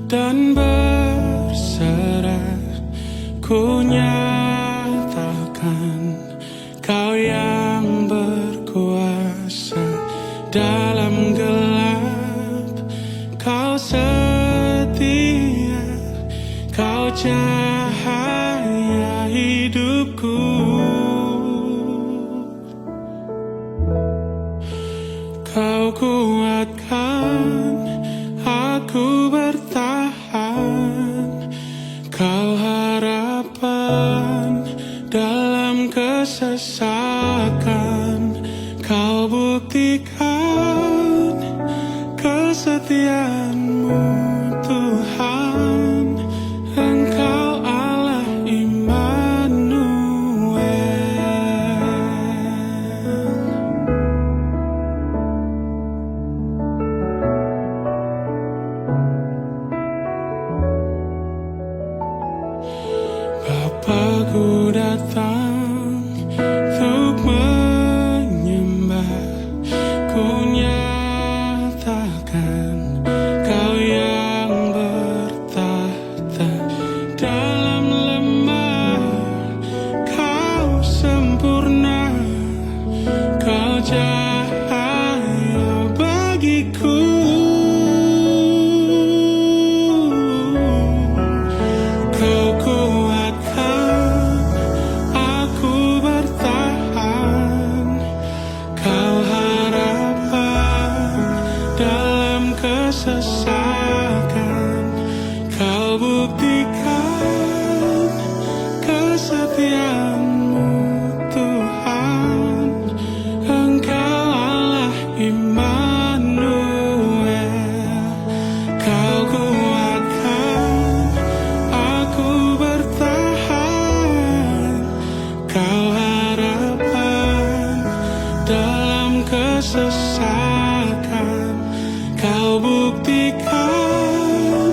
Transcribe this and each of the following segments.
dan berserah, ku nyatakan Kau yang berkuasa dalam gelap. Kau setia, Kau cahaya hidupku. Kau kuatkan aku bertahan, Kau harapan dalam kesesakan. Kau buktikan kesetiaan-Mu Tuhan, Engkau Allah Immanuel. Bapa-Ku datang untuk menyembah, ku nyatakan Kau yang bertahta dalam lemah. Kau sempurna, Kau cahaya bagiku. Kau kuatkan aku bertahan, Kau harapan dalam kesesakan. Kau buktikan kesetiaan-Mu Tuhan, Engkau Allah Immanuel. Kau kuatkan aku bertahan, Kau harapan dalam kesesakan. Kau buktikan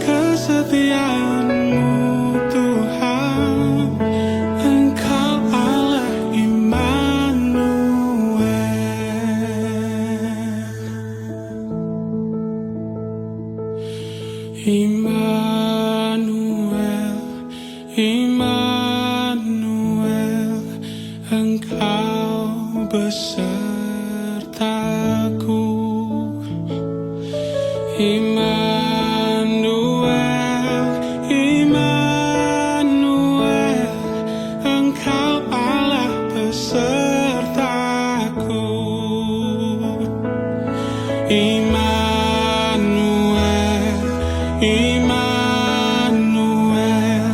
kesetiaan-Mu Tuhan, Engkau Allah Immanuel. Immanuel, Immanuel, Engkau besertaku. Immanuel, Immanuel, Engkau Allah besertaku. Immanuel, Immanuel,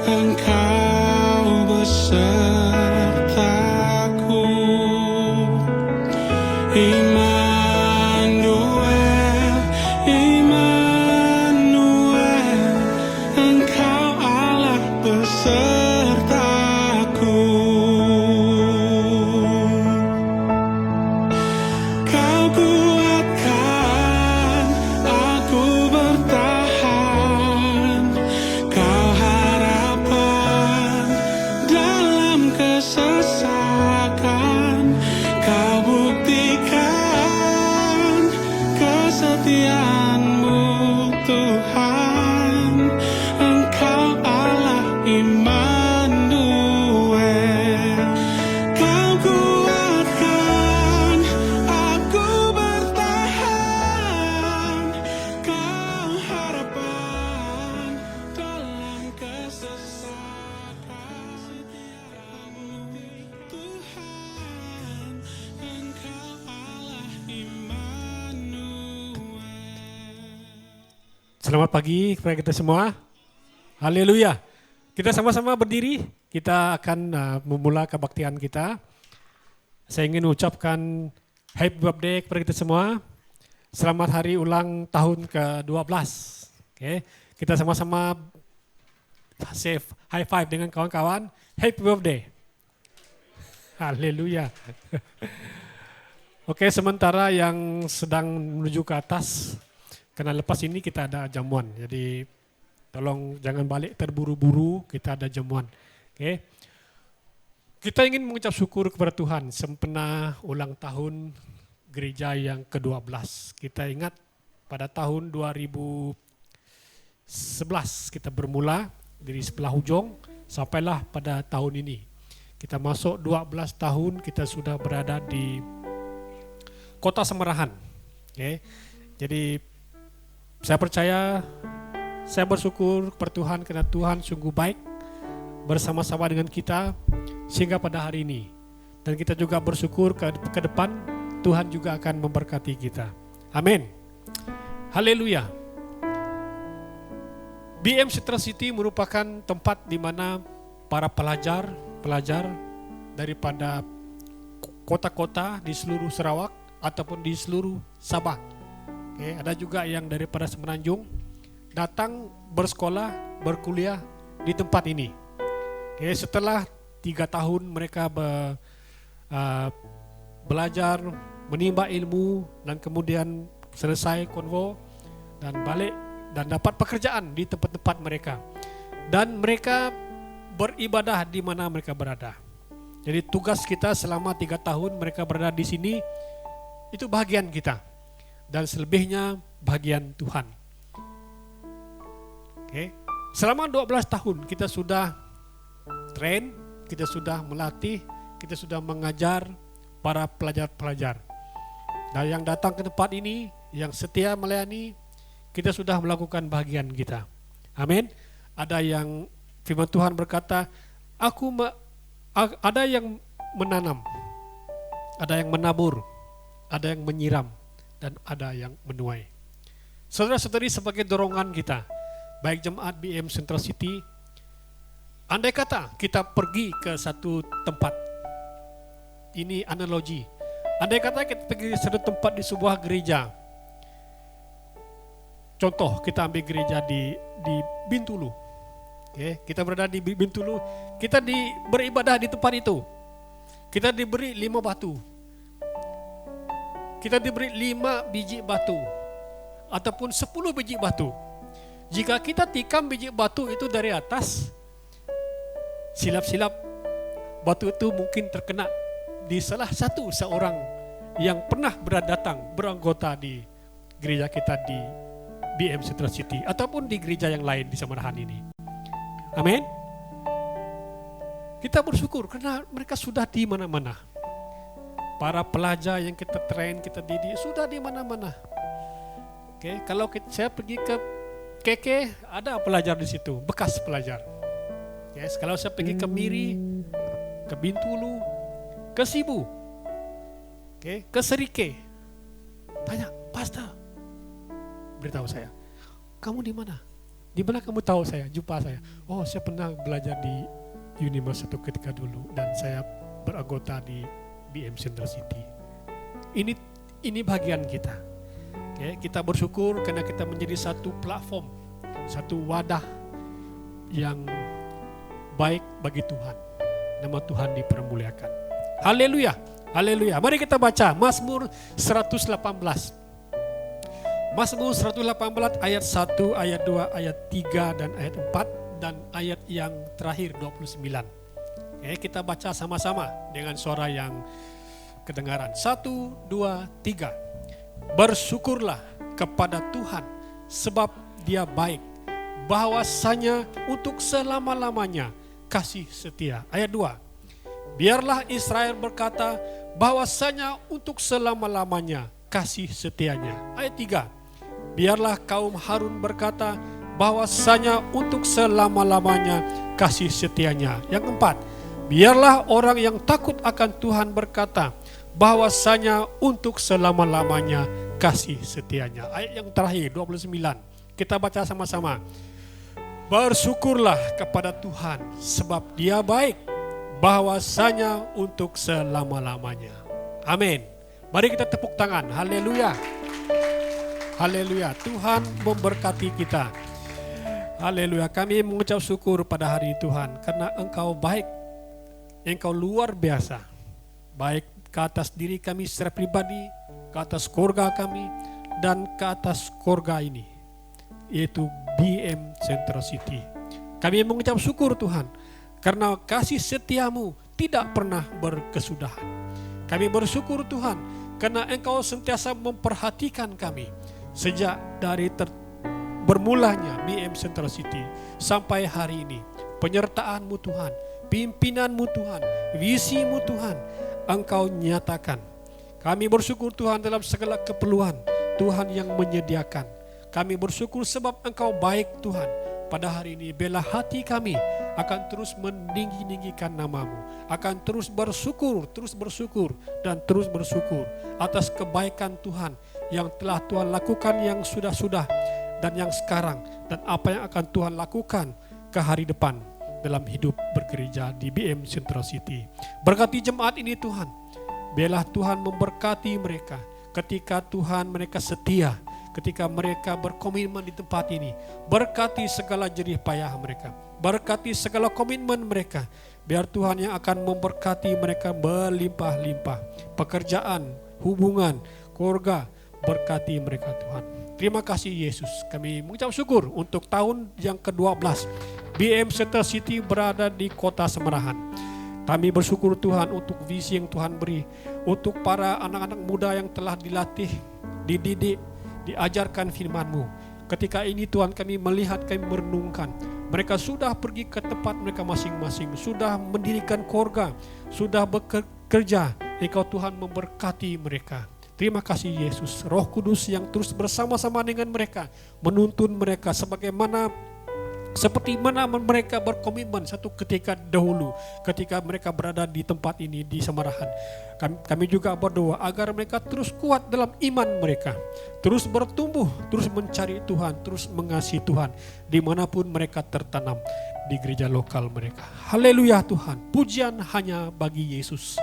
Engkau besertaku. Immanuel, Immanuel, Engkau Allah besertaku. Kau kuatkan aku bertahan, Kau harapan dalam kesesakan. Kau buktikan kesetiaan-Mu Tuhan, Engkau Allah Immanuel. Kau kuatkan aku bertahan, Kau harapan dalam kesesakan. Setiamu Tuhan, Engkau Allah Immanuel. Selamat pagi kepada kita semua. Haleluya. Kita sama-sama berdiri. Kita akan memulai kebaktian kita. Saya ingin ucapkan happy birthday kepada kita semua. Selamat hari ulang tahun ke-12. Oke. Kita sama-sama say high five dengan kawan-kawan. Happy birthday. Haleluya. Oke, sementara yang sedang menuju ke atas, karena lepas ini kita ada jamuan, jadi tolong jangan balik terburu-buru, kita ada jamuan. Oke. Kita ingin mengucap syukur kepada Tuhan sempena ulang tahun gereja yang ke-12. Kita ingat pada tahun 2013 kita bermula dari sebelah ujung sampailah pada tahun ini. Kita masuk 12 tahun kita sudah berada di Kota Semerahan. Okay. Jadi saya percaya, saya bersyukur kepada Tuhan karena Tuhan sungguh baik bersama-sama dengan kita sehingga pada hari ini. Dan kita juga bersyukur ke depan Tuhan juga akan memberkati kita. Amin. Haleluya. BM Central City merupakan tempat di mana para pelajar daripada kota-kota di seluruh Sarawak ataupun di seluruh Sabah. Okay, ada juga yang daripada Semenanjung datang bersekolah, berkuliah di tempat ini. Okay, setelah 3 tahun mereka belajar, menimba ilmu dan kemudian selesai konvo dan balik dan dapat pekerjaan di tempat-tempat mereka. Dan mereka beribadah di mana mereka berada. Jadi tugas kita selama 3 tahun mereka berada di sini, itu bagian kita. Dan selebihnya bagian Tuhan. Okay. Selama 12 tahun kita sudah train, kita sudah melatih, kita sudah mengajar para pelajar-pelajar. Dan yang datang ke tempat ini, yang setia melayani, kita sudah melakukan bagian kita. Amin. Ada yang firman Tuhan berkata, ada yang menanam, ada yang menabur, ada yang menyiram, dan ada yang menuai. Saudara-saudari, sebagai dorongan kita, baik jemaat BM Central City, andai kata kita pergi ke satu tempat, ini analogi, andai kata kita pergi ke satu tempat di sebuah gereja. Contoh, kita ambil gereja di Bintulu. Okay, kita berada di Bintulu, kita beribadah di tempat itu. Kita diberi 5 batu. Kita diberi 5 biji batu ataupun 10 biji batu. Jika kita tikam biji batu itu dari atas, silap-silap batu itu mungkin terkena di salah satu seorang yang pernah beranggota di gereja kita di BM Central City ataupun di gereja yang lain di Semerahan ini. Amin. Kita bersyukur karena mereka sudah di mana-mana. Para pelajar yang kita train, kita didik sudah di mana-mana. Oke, kalau saya pergi ke KK, ada pelajar di situ, bekas pelajar. Yes, kalau saya pergi ke Miri, ke Bintulu, ke Sibu, ke Serike, tanya, Pastor, beritahu saya, kamu di mana? Di mana kamu tahu saya? Jumpa saya. Oh, saya pernah belajar di Unimas satu ketika dulu dan saya beranggota di BM Central City. Ini bagian kita. Okay, kita bersyukur karena kita menjadi satu platform, satu wadah yang baik bagi Tuhan. Nama Tuhan dipermuliakan. Haleluya. Haleluya. Mari kita baca Mazmur 118. Mazmur 118 ayat 1, ayat 2, ayat 3 dan ayat 4 dan ayat yang terakhir 29. Oke, kita baca sama-sama dengan suara yang kedengaran. 1, 2, 3. Bersyukurlah kepada Tuhan sebab Dia baik, bahwasanya untuk selama-lamanya kasih setia. Ayat 2. Biarlah Israel berkata bahwasanya untuk selama-lamanya kasih setianya. Ayat 3. Biarlah kaum Harun berkata bahwasanya untuk selama-lamanya kasih setianya. Yang 4. Biarlah orang yang takut akan Tuhan berkata bahwasanya untuk selama-lamanya kasih setianya. Ayat yang terakhir 29. Kita baca sama-sama. Bersyukurlah kepada Tuhan sebab Dia baik, bahwasanya untuk selama-lamanya. Amin. Mari kita tepuk tangan. Haleluya. Haleluya. Tuhan memberkati kita. Haleluya. Kami mengucap syukur pada hari Tuhan karena Engkau baik. Engkau luar biasa. Baik ke atas diri kami secara pribadi, ke atas keluarga kami, dan ke atas keluarga ini, yaitu BM Central City. Kami mengucap syukur Tuhan karena kasih setiamu tidak pernah berkesudahan. Kami bersyukur Tuhan karena Engkau sentiasa memperhatikan kami sejak dari bermulanya BM Central City sampai hari ini. Penyertaan-Mu Tuhan, pimpinan-Mu Tuhan, visi-Mu Tuhan, Engkau nyatakan. Kami bersyukur Tuhan dalam segala keperluan, Tuhan yang menyediakan. Kami bersyukur sebab Engkau baik Tuhan. Pada hari ini bela hati kami akan terus meninggi-ninggikan nama-Mu, akan terus bersyukur dan terus bersyukur atas kebaikan Tuhan yang telah Tuhan lakukan, yang sudah-sudah dan yang sekarang, dan apa yang akan Tuhan lakukan ke hari depan dalam hidup bergereja di BM Central City. Berkati jemaat ini Tuhan, biarlah Tuhan memberkati mereka ketika Tuhan mereka setia, ketika mereka berkomitmen di tempat ini. Berkati segala jerih payah mereka, berkati segala komitmen mereka. Biar Tuhan yang akan memberkati mereka berlimpah-limpah. Pekerjaan, hubungan, keluarga, berkati mereka Tuhan. Terima kasih Yesus. Kami mengucap syukur untuk tahun yang ke-12 BM Central City berada di kota Semerahan. Kami bersyukur Tuhan untuk visi yang Tuhan beri, untuk para anak-anak muda yang telah dilatih, dididik, diajarkan firman-Mu. Ketika ini Tuhan kami melihat, kami merenungkan, mereka sudah pergi ke tempat mereka masing-masing, sudah mendirikan keluarga, sudah bekerja. Engkau Tuhan memberkati mereka. Terima kasih Yesus, Roh Kudus yang terus bersama-sama dengan mereka, menuntun mereka seperti mana mereka berkomitmen satu ketika dahulu, ketika mereka berada di tempat ini di Semerahan. Kami juga berdoa agar mereka terus kuat dalam iman mereka, terus bertumbuh, terus mencari Tuhan, terus mengasihi Tuhan dimanapun mereka tertanam di gereja lokal mereka. Haleluya Tuhan, pujian hanya bagi Yesus,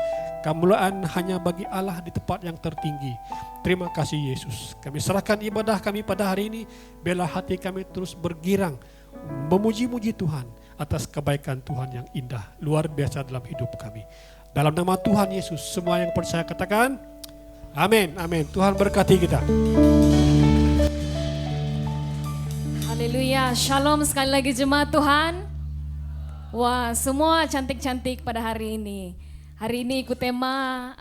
kemuliaan hanya bagi Allah di tempat yang tertinggi. Terima kasih Yesus. Kami serahkan ibadah kami pada hari ini, bela hati kami terus bergirang memuji-muji Tuhan atas kebaikan Tuhan yang indah, luar biasa dalam hidup kami. Dalam nama Tuhan Yesus, semua yang percaya katakan amin, amin. Tuhan berkati kita. Haleluya, shalom sekali lagi jemaat Tuhan. Wah, semua cantik-cantik pada hari ini. Hari ini ikut tema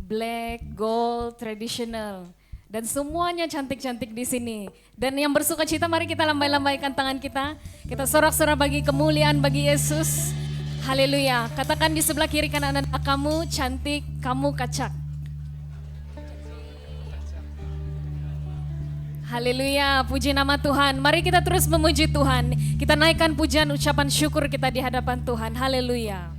black, gold, traditional. Dan semuanya cantik-cantik di sini. Dan yang bersuka cita, mari kita lambai-lambaikan tangan kita. Kita sorak-sorak bagi kemuliaan bagi Yesus. Haleluya. Katakan di sebelah kiri kanan kamu, cantik, kamu kacak. Haleluya, puji nama Tuhan. Mari kita terus memuji Tuhan. Kita naikkan pujian ucapan syukur kita di hadapan Tuhan. Haleluya.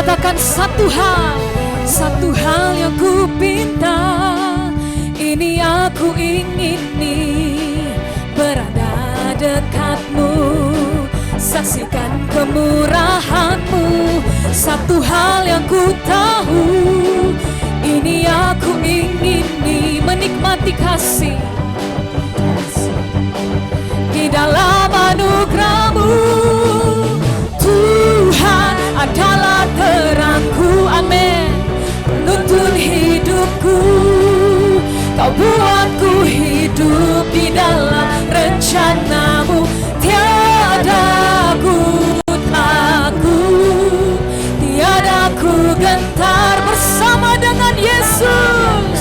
Katakan satu hal yang ku pinta, ini aku ingini, berada dekatmu, saksikan kemurahanmu. Satu hal yang ku tahu, ini aku ingini, menikmati kasih di dalam anugerahmu. Tuhan adalah terangku, amin, menuntun hidupku. Kau buatku hidup di dalam rencanamu. Tiada ku takut, tiada ku gentar bersama dengan Yesus.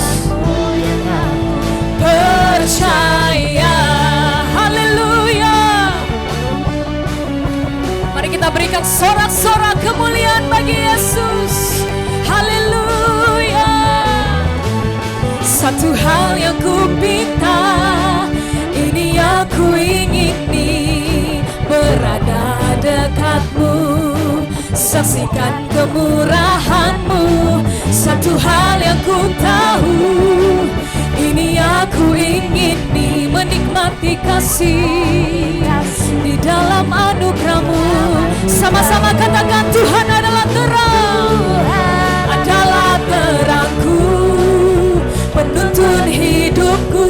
Percaya, haleluya. Mari kita berikan sorak-sorak kemuliaan bagi Yesus. Haleluya. Satu hal yang ku pinta, ini aku ingini, berada dekatmu, saksikan kemurahanmu. Satu hal yang ku tahu, ini aku ingini, menikmati kasih di dalam anugerahmu. Sama-sama katakan, Tuhan adalah terang, adalah terangku, penuntun hidupku.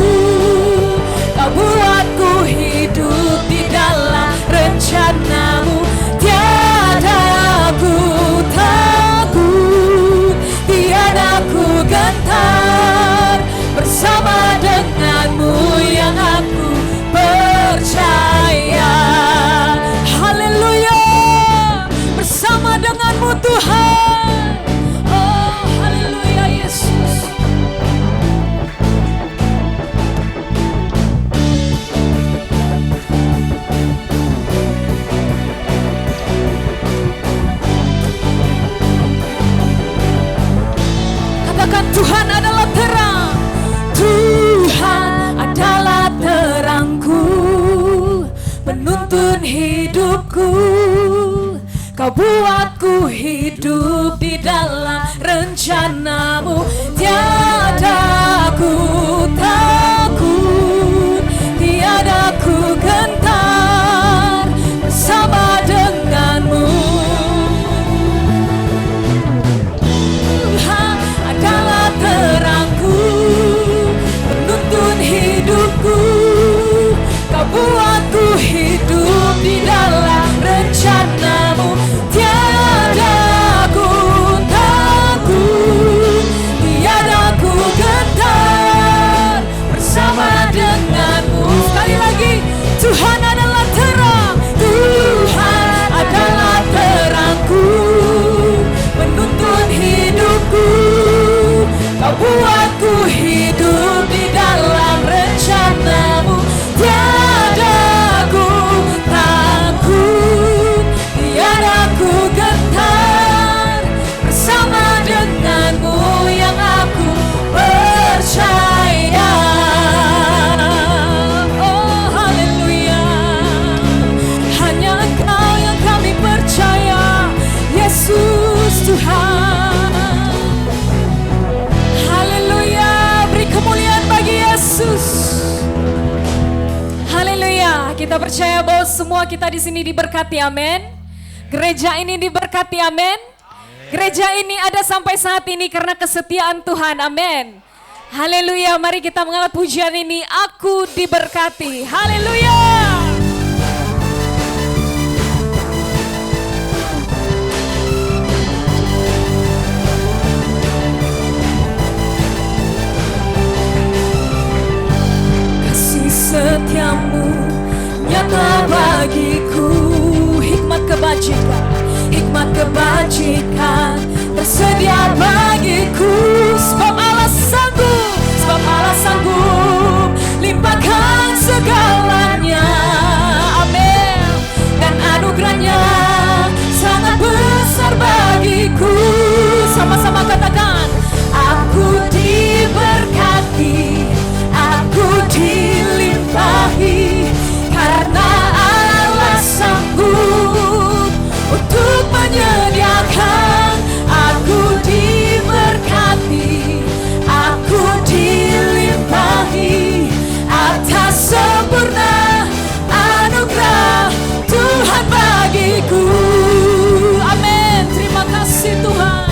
Kau buatku hidup di dalam rencanamu. Tiada ku Tuhan. Oh haleluya Yesus. Katakan Tuhan adalah terang. Tuhan adalah terangku, penuntun hidupku. Kau buatku hidup di dalam rencanamu. Tiada ku takut, tiada ku gentar bersama denganmu. Tuhan adalah terangku, penuntun hidupku. Kau buatku hidup di dalam rencanamu. Tiada ku takut, tiada ku gentar bersama denganmu. Sekali lagi, Tuhan adalah terang. Tuhan adalah terangku, penuntun hidupku. Kau buatku hidup di dalam rencanamu. Tiada ku takut, tiada ku gentar bersama denganmu yang aku percaya. Oh haleluya, hanya Engkau yang kami percaya, Yesus Tuhan. Haleluya, beri kemuliaan bagi Yesus. Haleluya, kita percaya bahwa semua kita di sini diberkati, amin. Gereja ini diberkati, amin. Gereja ini ada sampai saat ini karena kesetiaan Tuhan, amin. Haleluya, mari kita mengangkat pujian ini, aku diberkati. Haleluya. Kasih setiamu nyata bagiku, hikmat kebajikan tersedia bagiku. Sebab Allah sanggup limpahkan segalanya, amin. Dan anugerahnya sangat besar bagiku. Sama-sama katakan, aku diberkati, aku dilimpahi, karena Allah sanggup untuk menyediakan. Aku diberkati, aku dilimpahi atas sempurna anugerah Tuhan bagiku. Amin. Terima kasih Tuhan.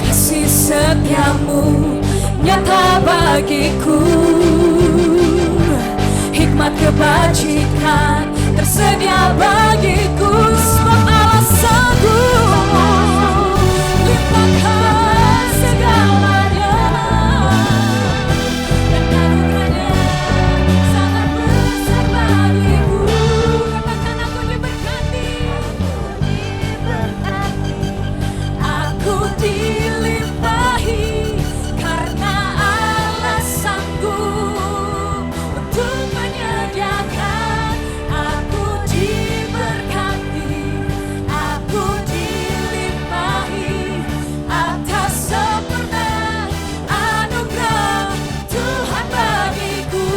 Kasih setiamu nyata bagiku, hikmat kebajikan tersedia bagiku. Sebab Allah sanggup limpahkan segalanya, dan anugerahnya sangat besar bagiku. Katakan, aku diberkati, aku dilimpahi, karena Allah sanggup untuk menyediakan. Aku diberkati, aku dilimpahi atas sempurna anugerah Tuhan bagiku.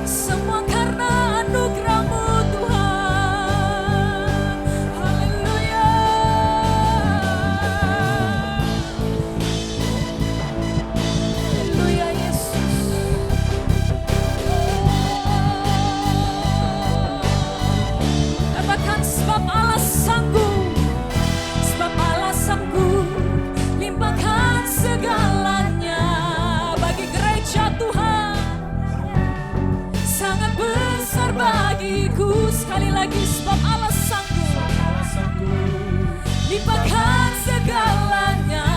Semua karena anugerah-Mu Tuhan. Haleluya. Haleluya Yesus. Katakan, sebab Allah sanggup limpahkan segalanya bagi gereja Tuhan. Sangat besar bagiku. Sekali lagi, sebab Allah sanggup limpahkan segalanya.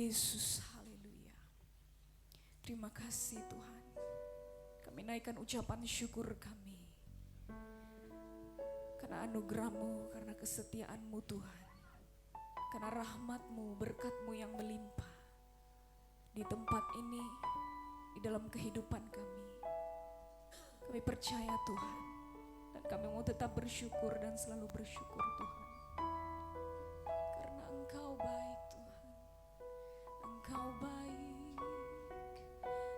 Yesus, haleluya. Terima kasih Tuhan. Kami naikkan ucapan syukur kami. Karena anugerah-Mu, karena kesetiaan-Mu Tuhan. Karena rahmat-Mu, berkat-Mu yang melimpah. Di tempat ini, di dalam kehidupan kami. Kami percaya Tuhan. Dan kami mau tetap bersyukur dan selalu bersyukur Tuhan. Karena Engkau baik Tuhan. Engkau baik.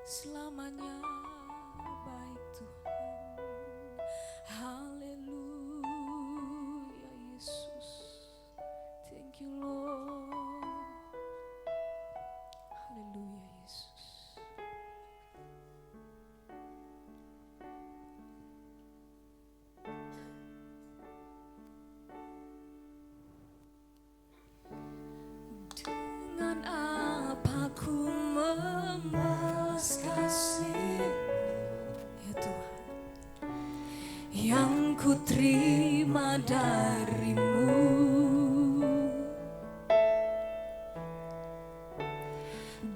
Selamanya baik Tuhan. Haleluya Yesus. Thank you Lord. Haleluya Yesus. Dengan apa ku membalas kasih, ya Tuhan, yang ku terima dari-Mu.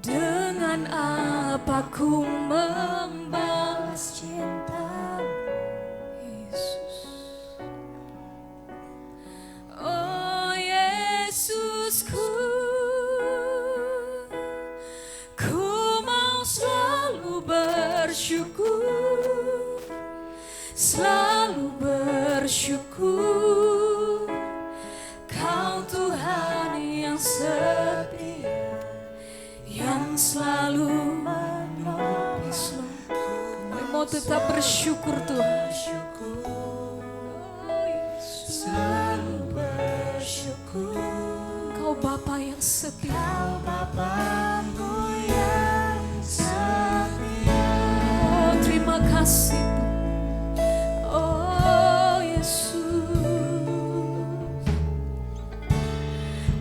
Dengan apa ku membalas cinta, Yesus. Oh Yesusku, ku mau selalu bersyukur, selalu bersyukur. Kau Tuhan yang setia, yang selalu menolong. Kami mau tetap bersyukur Tuhan. Selalu bersyukur. Kau Bapa yang setia. Bapakku yang setia. Oh terima kasih Tuhan. Oh Yesus.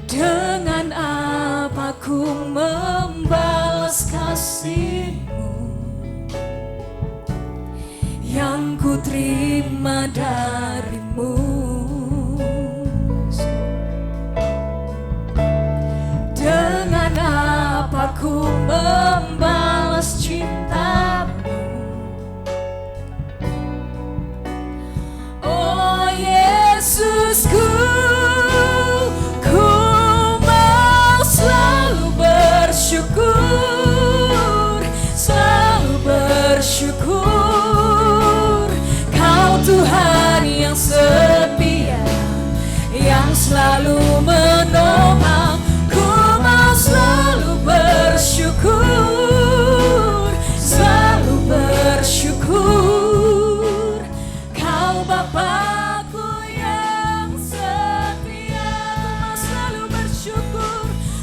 Dengan apa ku membalas kasih-Mu yang ku terima dari-Mu. Dengan apa ku membalas cinta-Mu. Oh Yesusku, ku mau selalu bersyukur, selalu bersyukur. Kau Tuhan yang setia, yang selalu menopang. Ku mau selalu bersyukur, selalu bersyukur. Kau Bapakku yang setia.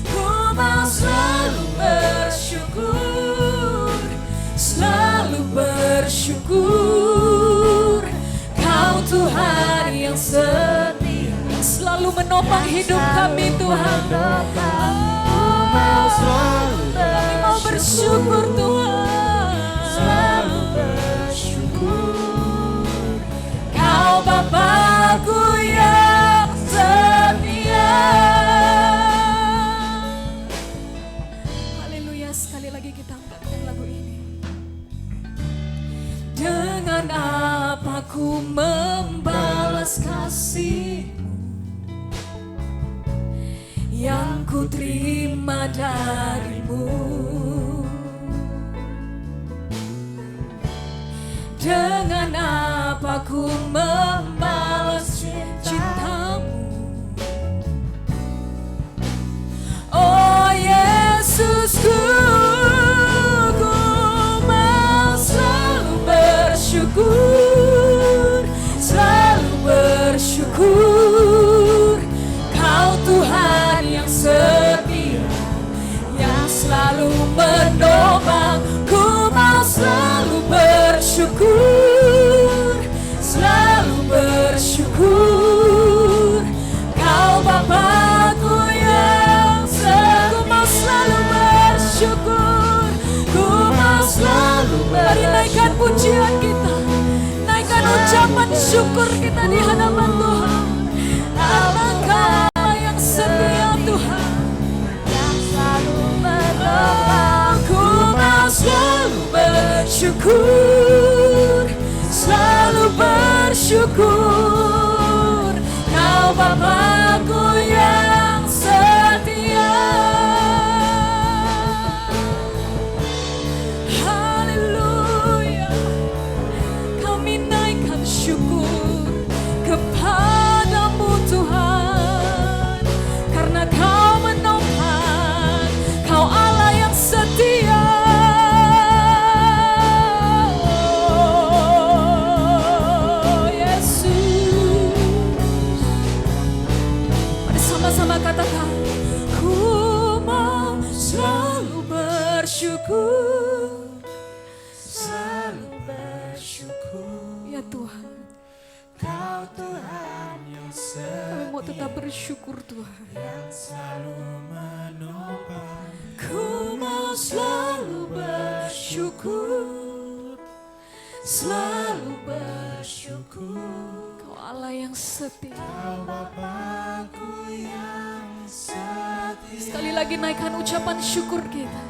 Ku mau selalu bersyukur, selalu bersyukur. Kau Tuhan yang setia, yang selalu menopang hidup kami Tuhan. Kami mau bersyukur Tuhan, selalu bersyukur. Kau Bapakku yang setia. Haleluya, sekali lagi kita angkatkan lagu ini. Dengan apa ku membalas kasih-Mu yang ku terima dari-Mu. Dengan apa ku membalas cinta-Mu. Oh Yesusku, ku mau selalu bersyukur, selalu bersyukur. Kau Tuhan yang setia, yang selalu menopang. Ku mau selalu bersyukur, selalu bersyukur. Kau Bapakku yang setia. Ku mau selalu bersyukur, ku mau selalu bersyukur. Mari naikkan pujian kita, naikkan ucapan syukur kita di hadapan Tuhan. Engkau yang setia Tuhan, yang selalu selalu bersyukur. Kau Bapakku yang setia. Haleluya. Kami naikkan syukur kepadamu Tuhan, karena Kau menopang, Kau Allah yang setia. Oh, Yesus. Mari sama-sama katakan, ku mau selalu bersyukur, selalu bersyukur. Ya Tuhan, Kau Tuhan yang kami mau tetap bersyukur Tuhan. selalu menopang. Ku mau selalu bersyukur, selalu bersyukur. Kau Allah yang setia. Bapakku yang setia. Sekali lagi naikkan ucapan syukur kita.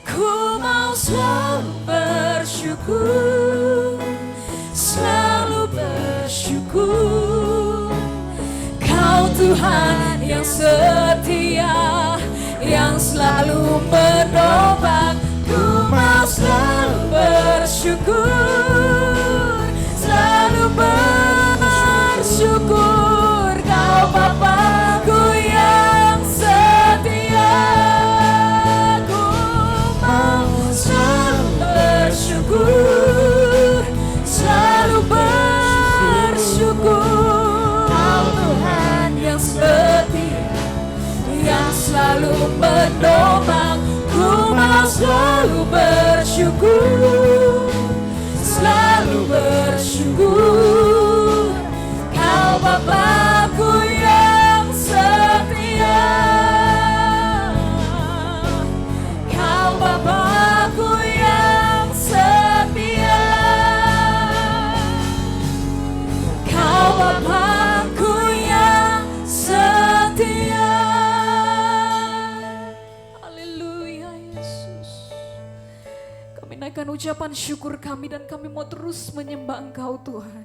Ku mau selalu bersyukur, selalu bersyukur. Kau Tuhan yang setia, yang selalu menopang. Ku mau selalu bersyukur, selalu bersyukur. Kau Bapakku yang setia. Ku mau selalu bersyukur, selalu bersyukur. Kau Tuhan yang setia, yang selalu menopang. Ku mau selalu bersyukur, selalu bersyukur. Kau Bapakku yang setia, Kau Bapakku yang setia, Kau Bapakku yang setia. Haleluya Yesus. Kami naikkan ucapan syukur kami dan kami mau terus menyembah Engkau Tuhan.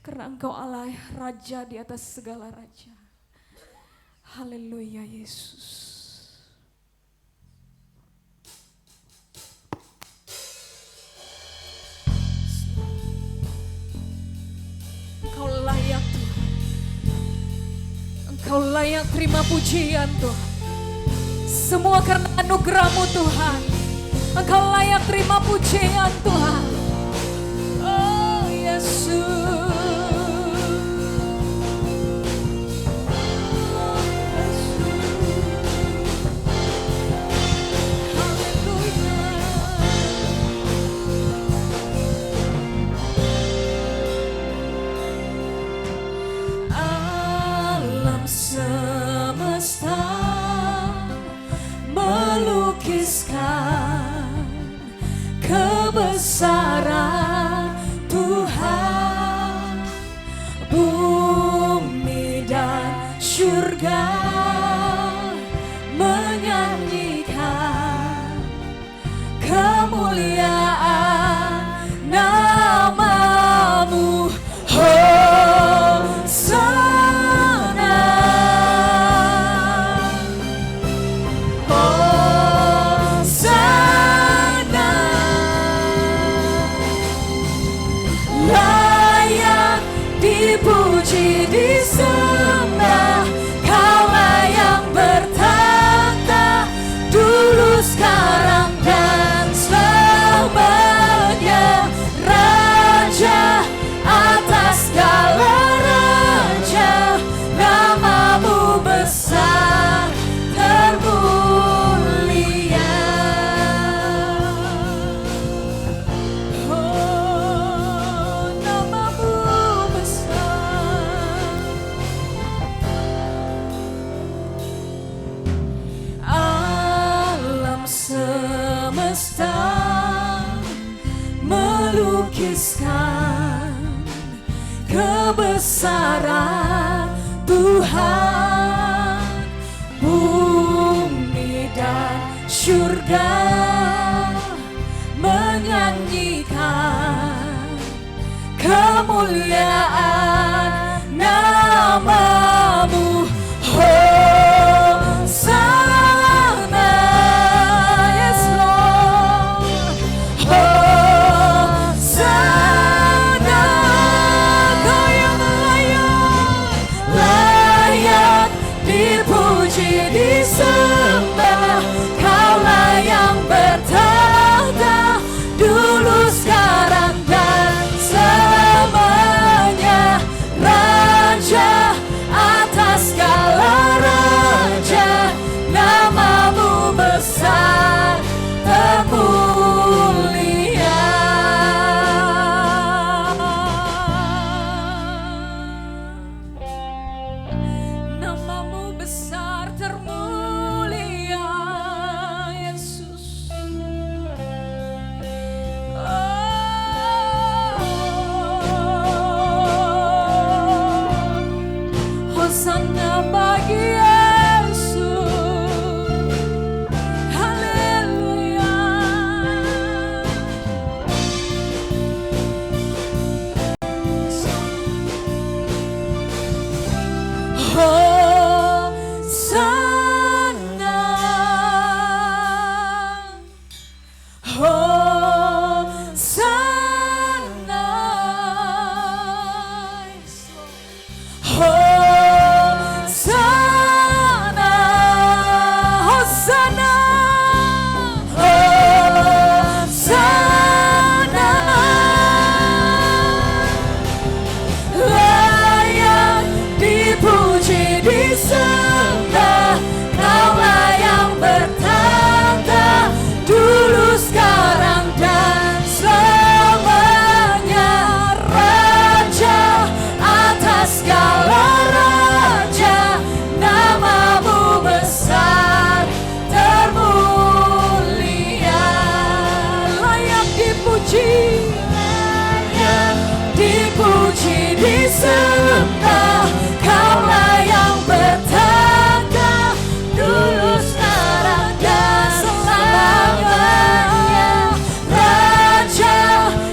Karena Engkau Allah Raja di atas segala raja. Haleluya Yesus. Engkau layak Tuhan. Engkau layak terima pujian Tuhan. Semua karena anugerah-Mu Tuhan. Engkau layak terima pujian Tuhan. Oh Yesus. Alam semesta melukiskan kebesaran Tuhan. Bumi dan surga menyanyikan kemuliaan nama-Mu. Hosana, Hosana. Layak dipuji, disembah. Kaulah yang bertata dulu, sekarang dan selamanya. Raja atas segala raja, nama-Mu besar termulia. Oh, nama-Mu besar. Alam semesta melukiskan kebesaran Tuhan. Bumi dan surga menyanyi kemuliaan namamu. Hosana, yes Lord. Hosana, Kau yang layak dipuji, disembah. Kaulah yang bertahta dulu, sekarang, dan selamanya. Raja atas segala raja, namamu besar termulia. Namamu besar termulia, Yesus. Hosana bagi Yesus. Haleluya. Hosana, Hosana, Hosana, Hosana, Hosana. Layak dipuji, disembah. Kaulah yang bertahta dulu, sekarang, dan selamanya. Raja atas segala raja, namamu besar termulia. Layak dipuji, layak dipuji, disembah. Kaulah yang bertahta dulu, sekarang, dan selamanya. Raja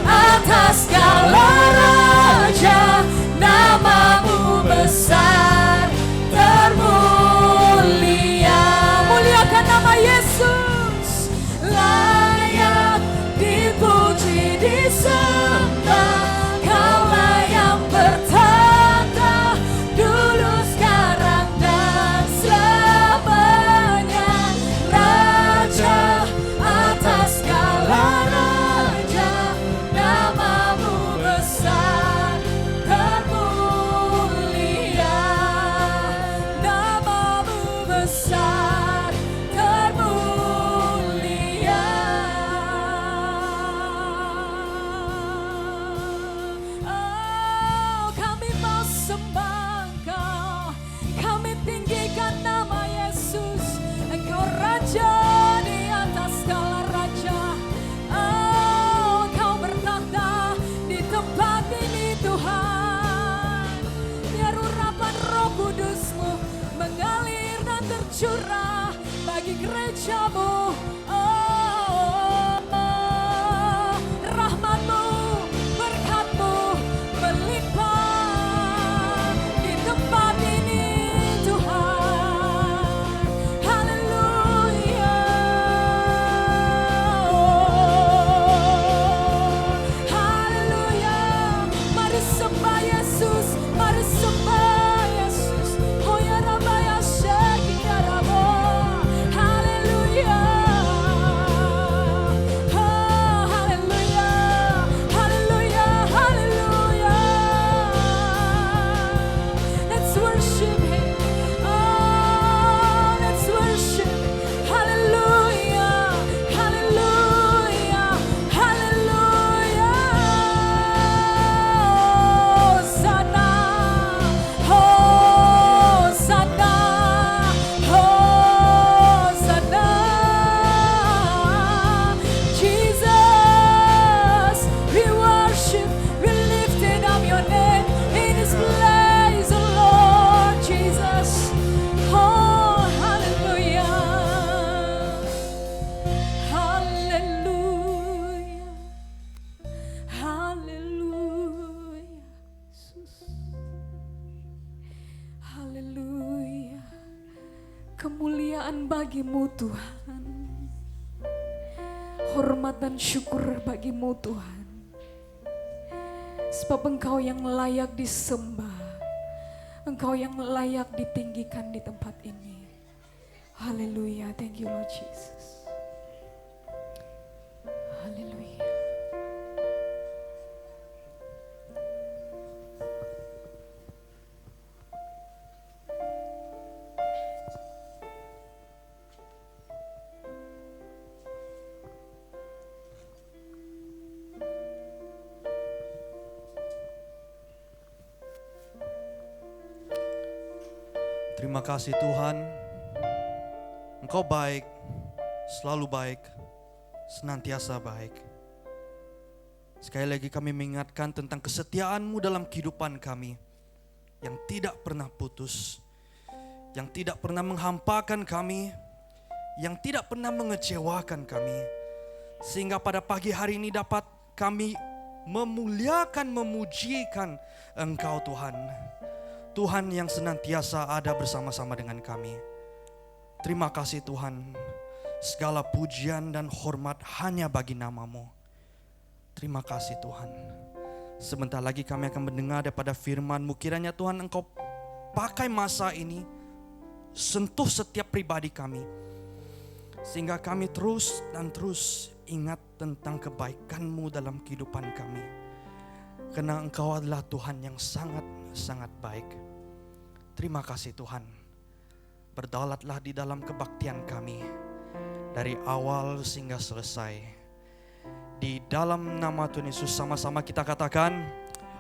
atas segala raja, namamu besar termulia. Muliakan nama Yesus. Layak dipuji, disembah. Kaulah yang bertahta dulu, sekarang, dan selamanya. Raja atas segala raja, namamu besar termulia. Namamu besar termulia. Oh, kami mau sembah Engkau, kami tinggikan nama Yesus. Engkau Raja di atas segala raja. Oh, Engkau bertahta di tempat ini Tuhan. Biar urapan Roh Kudus-Mu mengalir dan tercurah bagi gereja-Mu. Oh, rahmat-Mu, berkat-Mu melimpah di tempat ini Tuhan. Haleluya. Haleluya. Mari sembah Yesus, mari sembah Yesus. Oh ya Rabbi, ya Sheikh, ya Rabbi. Haleluya. Kemuliaan bagimu Tuhan. Hormat dan syukur bagimu Tuhan. Sebab Engkau yang layak disembah. Engkau yang layak ditinggikan di tempat ini. Haleluya. Thank you Lord Jesus. Haleluya. Terima kasih Tuhan, Engkau baik, selalu baik, senantiasa baik. Sekali lagi kami mengingatkan tentang kesetiaan-Mu dalam kehidupan kami, yang tidak pernah putus, yang tidak pernah menghampakan kami, yang tidak pernah mengecewakan kami. Sehingga pada pagi hari ini dapat kami memuliakan, memujikan Engkau Tuhan. Tuhan yang senantiasa ada bersama-sama dengan kami. Terima kasih Tuhan. Segala pujian dan hormat hanya bagi nama-Mu. Terima kasih Tuhan. Sebentar lagi kami akan mendengar daripada firman-Mu. Kiranya Tuhan Engkau pakai masa ini, sentuh setiap pribadi kami. Sehingga kami terus dan terus ingat tentang kebaikan-Mu dalam kehidupan kami. Karena Engkau adalah Tuhan yang sangat-sangat baik. Terima kasih Tuhan. Berdaulatlah di dalam kebaktian kami. Dari awal sehingga selesai. Di dalam nama Tuhan Yesus sama-sama kita katakan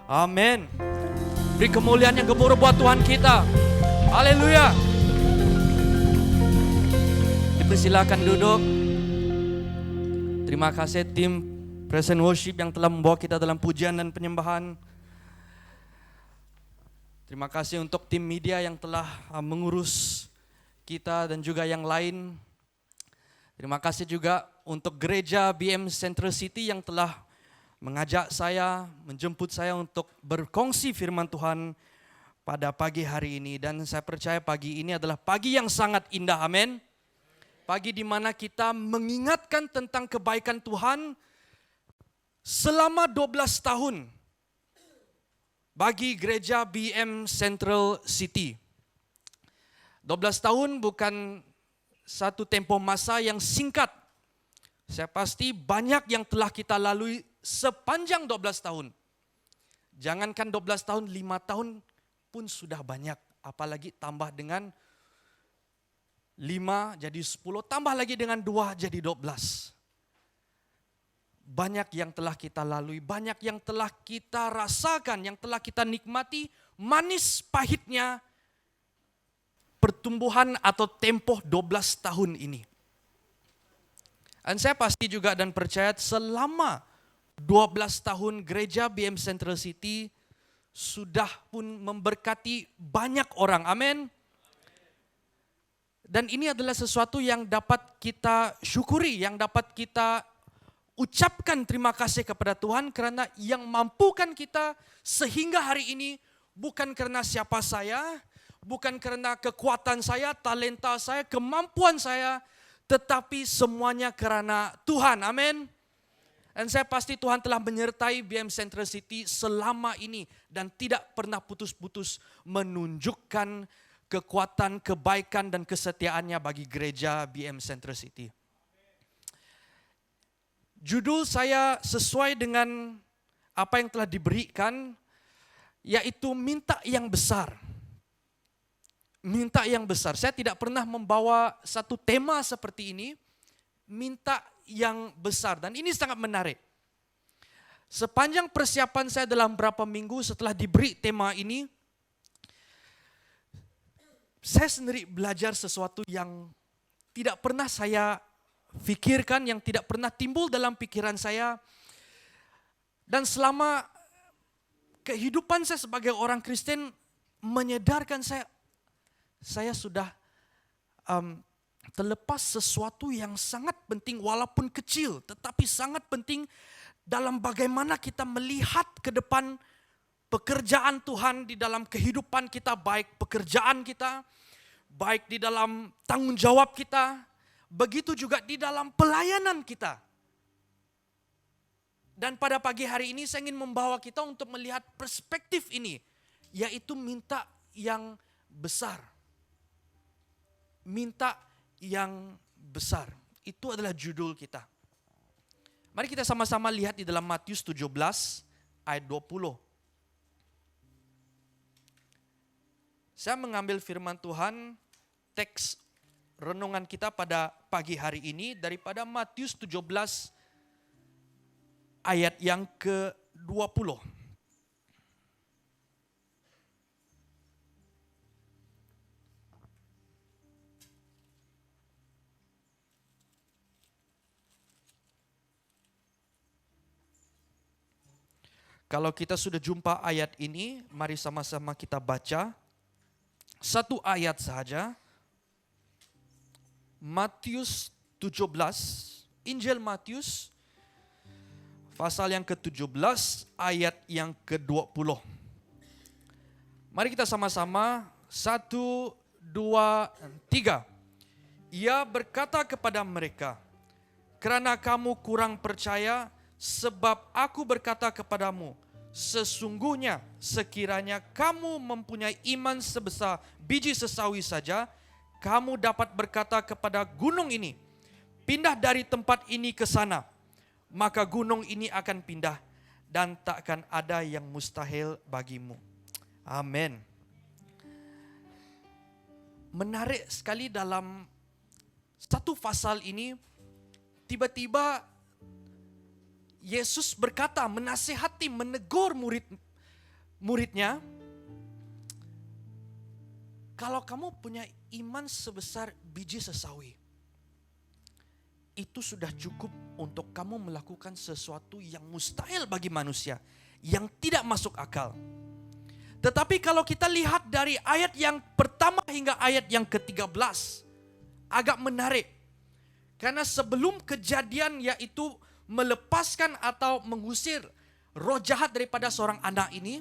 amin. Beri kemuliaan yang gemuruh buat Tuhan kita. Haleluya. Dipersilakan duduk. Terima kasih tim Present Worship yang telah membawa kita dalam pujian dan penyembahan. Terima kasih untuk tim media yang telah mengurus kita dan juga yang lain. Terima kasih juga untuk gereja BM Central City yang telah mengajak saya, menjemput saya untuk berkongsi firman Tuhan pada pagi hari ini. Dan saya percaya pagi ini adalah pagi yang sangat indah, amin. Pagi di mana kita mengingatkan tentang kebaikan Tuhan selama 12 tahun. Bagi gereja BM Central City. 12 tahun bukan satu tempo masa yang singkat. Saya pasti banyak yang telah kita lalui sepanjang 12 tahun. Jangankan 12 tahun, 5 tahun pun sudah banyak. Apalagi tambah dengan 5 jadi 10, tambah lagi dengan 2 jadi 12. Banyak yang telah kita lalui, banyak yang telah kita rasakan, yang telah kita nikmati, manis pahitnya pertumbuhan atau tempoh 12 tahun ini. Dan saya pasti juga dan percaya selama 12 tahun gereja BM Central City sudah pun memberkati banyak orang, amin. Dan ini adalah sesuatu yang dapat kita syukuri, yang dapat kita ucapkan terima kasih kepada Tuhan karena yang mampukan kita sehingga hari ini bukan karena siapa saya, bukan karena kekuatan saya, talenta saya, kemampuan saya, tetapi semuanya karena Tuhan, amin. Dan saya pasti Tuhan telah menyertai BM Central City selama ini dan tidak pernah putus-putus menunjukkan kekuatan, kebaikan dan kesetiaannya bagi gereja BM Central City. Judul saya sesuai dengan apa yang telah diberikan, yaitu minta yang besar. Minta yang besar. Saya tidak pernah membawa satu tema seperti ini, minta yang besar. Dan ini sangat menarik. Sepanjang persiapan saya dalam beberapa minggu setelah diberi tema ini, saya sendiri belajar sesuatu yang tidak pernah saya pikirkan, yang tidak pernah timbul dalam pikiran saya. Dan selama kehidupan saya sebagai orang Kristen menyadarkan saya sudah terlepas sesuatu yang sangat penting walaupun kecil, tetapi sangat penting dalam bagaimana kita melihat ke depan pekerjaan Tuhan di dalam kehidupan kita, baik pekerjaan kita, baik di dalam tanggung jawab kita, begitu juga di dalam pelayanan kita. Dan pada pagi hari ini saya ingin membawa kita untuk melihat perspektif ini, yaitu minta yang besar. Minta yang besar. Itu adalah judul kita. Mari kita sama-sama lihat di dalam Matius 17 ayat 20. Saya mengambil firman Tuhan, teks renungan kita pada pagi hari ini daripada Matius 17 ayat yang ke-20. Kalau kita sudah jumpa ayat ini, mari sama-sama kita baca. Satu ayat saja. Matius 17, Injil Matius, pasal yang ke-17, ayat yang ke-20. Mari kita sama-sama, 1, 2, 3. Ia berkata kepada mereka, "Kerana kamu kurang percaya, sebab aku berkata kepadamu, sesungguhnya sekiranya kamu mempunyai iman sebesar biji sesawi saja, kamu dapat berkata kepada gunung ini, pindah dari tempat ini ke sana. Maka gunung ini akan pindah dan takkan ada yang mustahil bagimu." Amin. Menarik sekali dalam satu pasal ini, tiba-tiba Yesus berkata, menasihati, menegur murid-muridnya, kalau kamu punya iman sebesar biji sesawi, itu sudah cukup untuk kamu melakukan sesuatu yang mustahil bagi manusia, yang tidak masuk akal. Tetapi kalau kita lihat dari ayat yang pertama hingga ayat yang ke-13, agak menarik. Karena sebelum kejadian yaitu melepaskan atau mengusir roh jahat daripada seorang anak ini,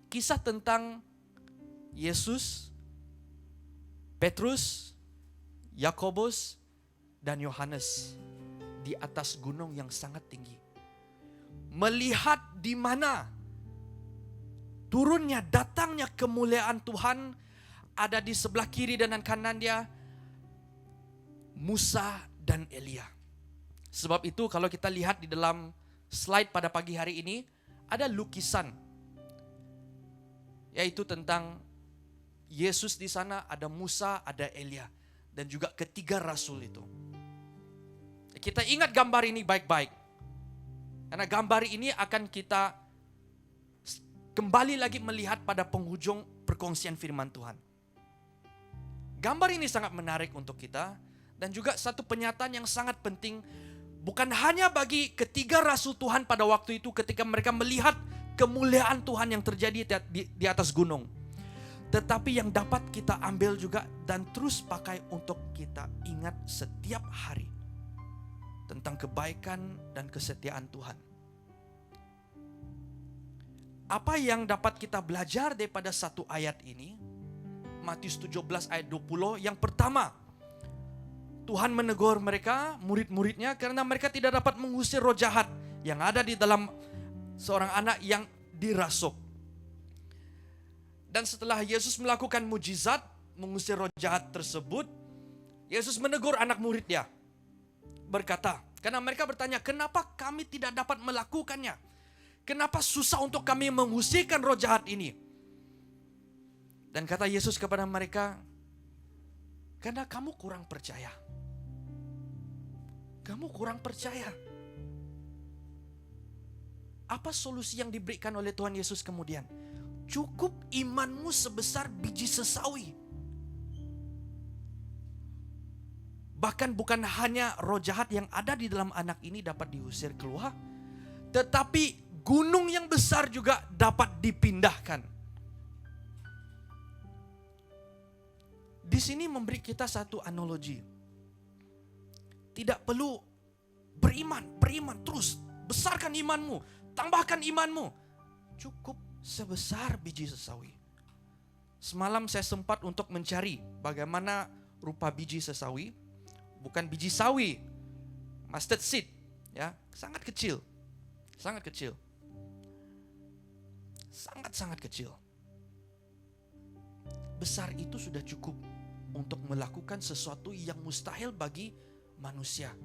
kisah tentang Yesus, Petrus, Yakobus, dan Yohanes di atas gunung yang sangat tinggi. Melihat di mana turunnya, datangnya kemuliaan Tuhan, ada di sebelah kiri dan kanan dia Musa dan Elia. Sebab itu kalau kita lihat di dalam slide pada pagi hari ini, ada lukisan, yaitu tentang Yesus di sana, ada Musa, ada Elia, dan juga ketiga rasul itu. Kita ingat gambar ini baik-baik, karena gambar ini akan kita kembali lagi melihat pada penghujung perkongsian firman Tuhan. Gambar ini sangat menarik untuk kita, dan juga satu penyataan yang sangat penting, bukan hanya bagi ketiga rasul Tuhan pada waktu itu ketika mereka melihat kemuliaan Tuhan yang terjadi di atas gunung. Tetapi yang dapat kita ambil juga dan terus pakai untuk kita ingat setiap hari tentang kebaikan dan kesetiaan Tuhan. Apa yang dapat kita belajar daripada satu ayat ini? Matius 17 ayat 20, yang pertama, Tuhan menegur mereka, murid-muridnya, karena mereka tidak dapat mengusir roh jahat yang ada di dalam seorang anak yang dirasuk. Dan setelah Yesus melakukan mujizat, mengusir roh jahat tersebut, Yesus menegur anak muridnya. Berkata, karena mereka bertanya, kenapa kami tidak dapat melakukannya? Kenapa susah untuk kami mengusirkan roh jahat ini? Dan kata Yesus kepada mereka, karena kamu kurang percaya. Kamu kurang percaya. Apa solusi yang diberikan oleh Tuhan Yesus kemudian? Cukup imanmu sebesar biji sesawi. Bahkan bukan hanya roh jahat yang ada di dalam anak ini dapat diusir keluar, tetapi gunung yang besar juga dapat dipindahkan. Di sini memberi kita satu analogi. Tidak perlu beriman terus. Besarkan imanmu, tambahkan imanmu. Cukup sebesar biji sesawi. Semalam saya sempat untuk mencari bagaimana rupa biji sesawi. Bukan biji sawi, mustard seed, ya, sangat kecil. Sangat kecil. Sangat-sangat kecil. Besar itu sudah cukup untuk melakukan sesuatu yang mustahil bagi manusia.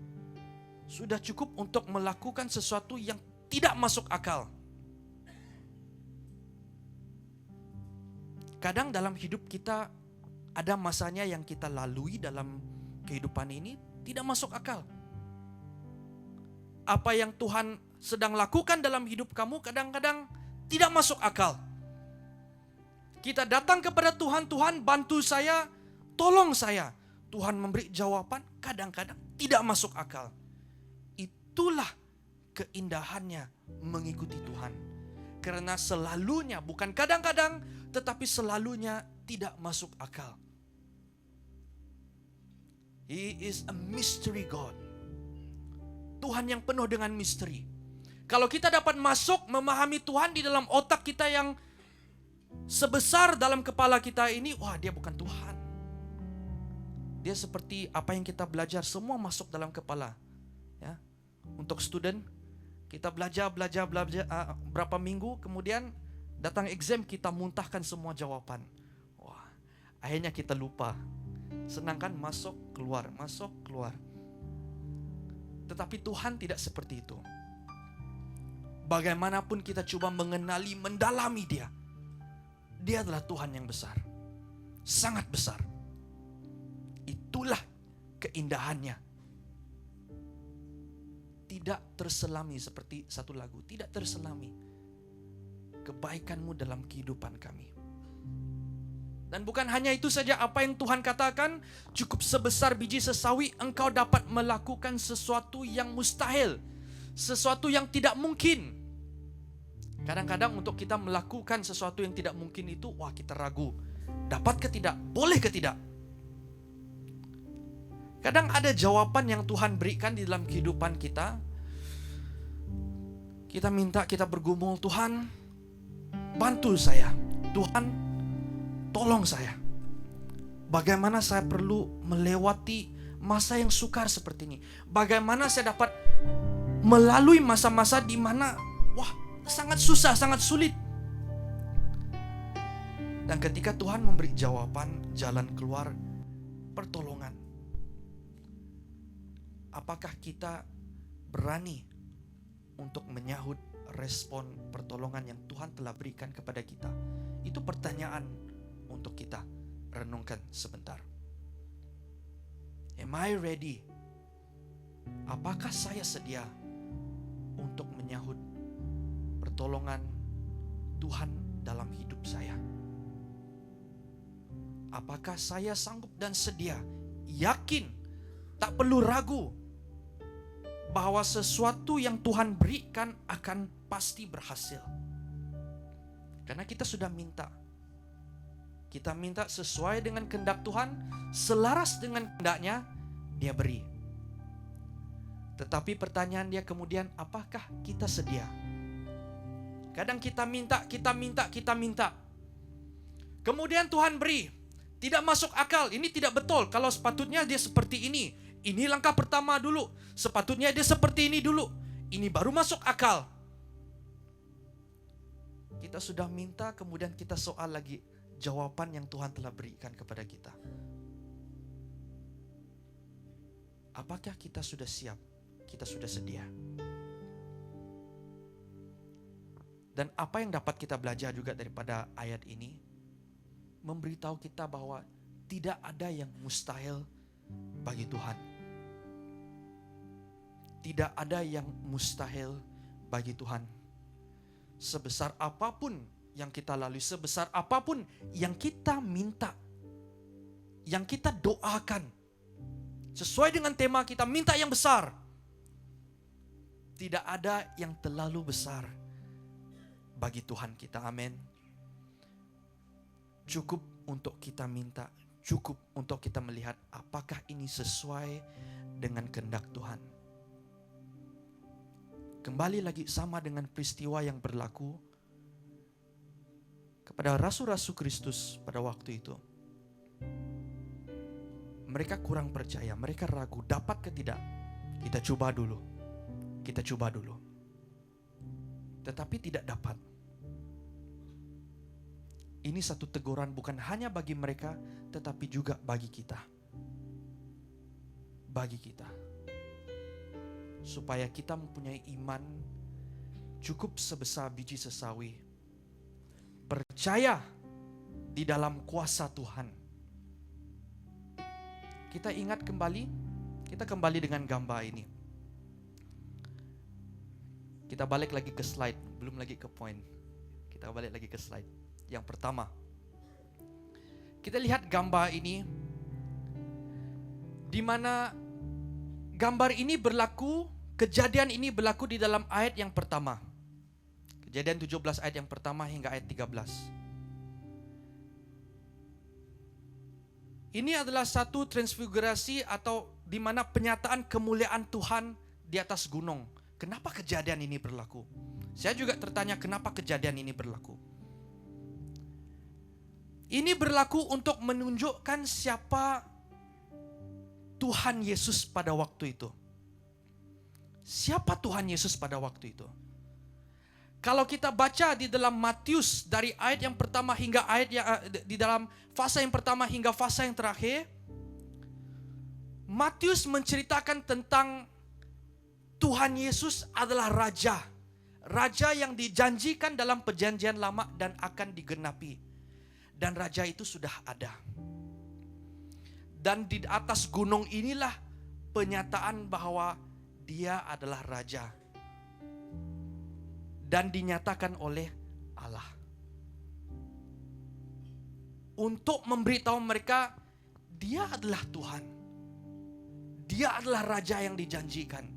Sudah cukup untuk melakukan sesuatu yang tidak masuk akal. Kadang dalam hidup kita ada masanya yang kita lalui dalam kehidupan ini tidak masuk akal. Apa yang Tuhan sedang lakukan dalam hidup kamu kadang-kadang tidak masuk akal. Kita datang kepada Tuhan, Tuhan bantu saya, tolong saya. Tuhan memberi jawaban kadang-kadang tidak masuk akal. Itulah keindahannya mengikuti Tuhan. Karena selalunya, bukan kadang-kadang, tetapi selalunya tidak masuk akal. He is a mystery God. Tuhan yang penuh dengan misteri. Kalau kita dapat masuk memahami Tuhan di dalam otak kita yang sebesar dalam kepala kita ini, wah, dia bukan Tuhan. Dia seperti apa yang kita belajar semua masuk dalam kepala. Ya. Untuk student, kita belajar berapa minggu, kemudian datang exam kita muntahkan semua jawaban. Wah, akhirnya kita lupa. Senangkan masuk keluar. Tetapi Tuhan tidak seperti itu. Bagaimanapun kita coba mengenali, mendalami Dia, Dia adalah Tuhan yang besar. Sangat besar. Itulah keindahannya. Tidak terselami seperti satu lagu. Tidak terselami kebaikanmu dalam kehidupan kami. Dan bukan hanya itu saja, apa yang Tuhan katakan, cukup sebesar biji sesawi engkau dapat melakukan sesuatu yang mustahil. Sesuatu yang tidak mungkin. Kadang-kadang untuk kita melakukan sesuatu yang tidak mungkin itu, wah, kita ragu. Dapat ke tidak? Boleh ke tidak? Kadang ada jawaban yang Tuhan berikan di dalam kehidupan kita. Kita minta, kita bergumul, Tuhan, bantu saya. Tuhan, tolong saya. Bagaimana saya perlu melewati masa yang sukar seperti ini? Bagaimana saya dapat melalui masa-masa di mana, wah, sangat susah, sangat sulit. Dan ketika Tuhan memberi jawaban, jalan keluar, pertolongan, apakah kita berani untuk menyahut respon pertolongan yang Tuhan telah berikan kepada kita? Itu pertanyaan untuk kita renungkan sebentar. Am I ready? Apakah saya sedia untuk menyahut pertolongan Tuhan dalam hidup saya? Apakah saya sanggup dan sedia, yakin, tak perlu ragu bahwa sesuatu yang Tuhan berikan akan pasti berhasil? Karena kita sudah minta. Kita minta sesuai dengan kehendak Tuhan, selaras dengan kehendaknya, Dia beri. Tetapi pertanyaan dia kemudian, apakah kita sedia? Kadang kita minta. Kemudian Tuhan beri. Tidak masuk akal, ini tidak betul. Kalau sepatutnya dia seperti ini. Ini langkah pertama dulu. Sepatutnya dia seperti ini dulu. Ini baru masuk akal. Kita sudah minta, kemudian kita soal lagi jawaban yang Tuhan telah berikan kepada kita. Apakah kita sudah siap? Kita sudah sedia? Dan apa yang dapat kita belajar juga daripada ayat ini? Memberitahu kita bahwa tidak ada yang mustahil bagi Tuhan. Tidak ada yang mustahil bagi Tuhan. Sebesar apapun yang kita lalui, sebesar apapun yang kita minta, yang kita doakan, sesuai dengan tema kita, minta yang besar. Tidak ada yang terlalu besar bagi Tuhan kita. Amin. Cukup untuk kita minta, cukup untuk kita melihat apakah ini sesuai dengan kehendak Tuhan. Kembali lagi sama dengan peristiwa yang berlaku kepada rasul-rasul Kristus pada waktu itu. Mereka kurang percaya, mereka ragu, dapat ke tidak? Kita coba dulu. Kita coba dulu. Tetapi tidak dapat. Ini satu teguran bukan hanya bagi mereka, tetapi juga bagi kita. Bagi kita. Supaya kita mempunyai iman cukup sebesar biji sesawi. Percaya di dalam kuasa Tuhan. Kita ingat kembali, kita kembali dengan gambar ini. Kita balik lagi ke slide, belum lagi ke poin. Kita balik lagi ke slide. Yang pertama, kita lihat gambar ini, di mana gambar ini berlaku, kejadian ini berlaku di dalam ayat yang pertama. Kejadian 17 ayat yang pertama hingga ayat 13. Ini adalah satu transfigurasi atau di mana penyataan kemuliaan Tuhan di atas gunung. Kenapa kejadian ini berlaku? Saya juga tertanya kenapa kejadian ini berlaku. Ini berlaku untuk menunjukkan siapa Tuhan Yesus pada waktu itu. Siapa Tuhan Yesus pada waktu itu? Kalau kita baca di dalam Matius dari ayat yang pertama hingga ayat yang di dalam fase yang pertama hingga fase yang terakhir, Matius menceritakan tentang Tuhan Yesus adalah Raja. Raja yang dijanjikan dalam perjanjian lama dan akan digenapi. Dan Raja itu sudah ada. Dan di atas gunung inilah penyataan bahwa Dia adalah Raja. Dan dinyatakan oleh Allah. Untuk memberitahu mereka, Dia adalah Tuhan. Dia adalah Raja yang dijanjikan.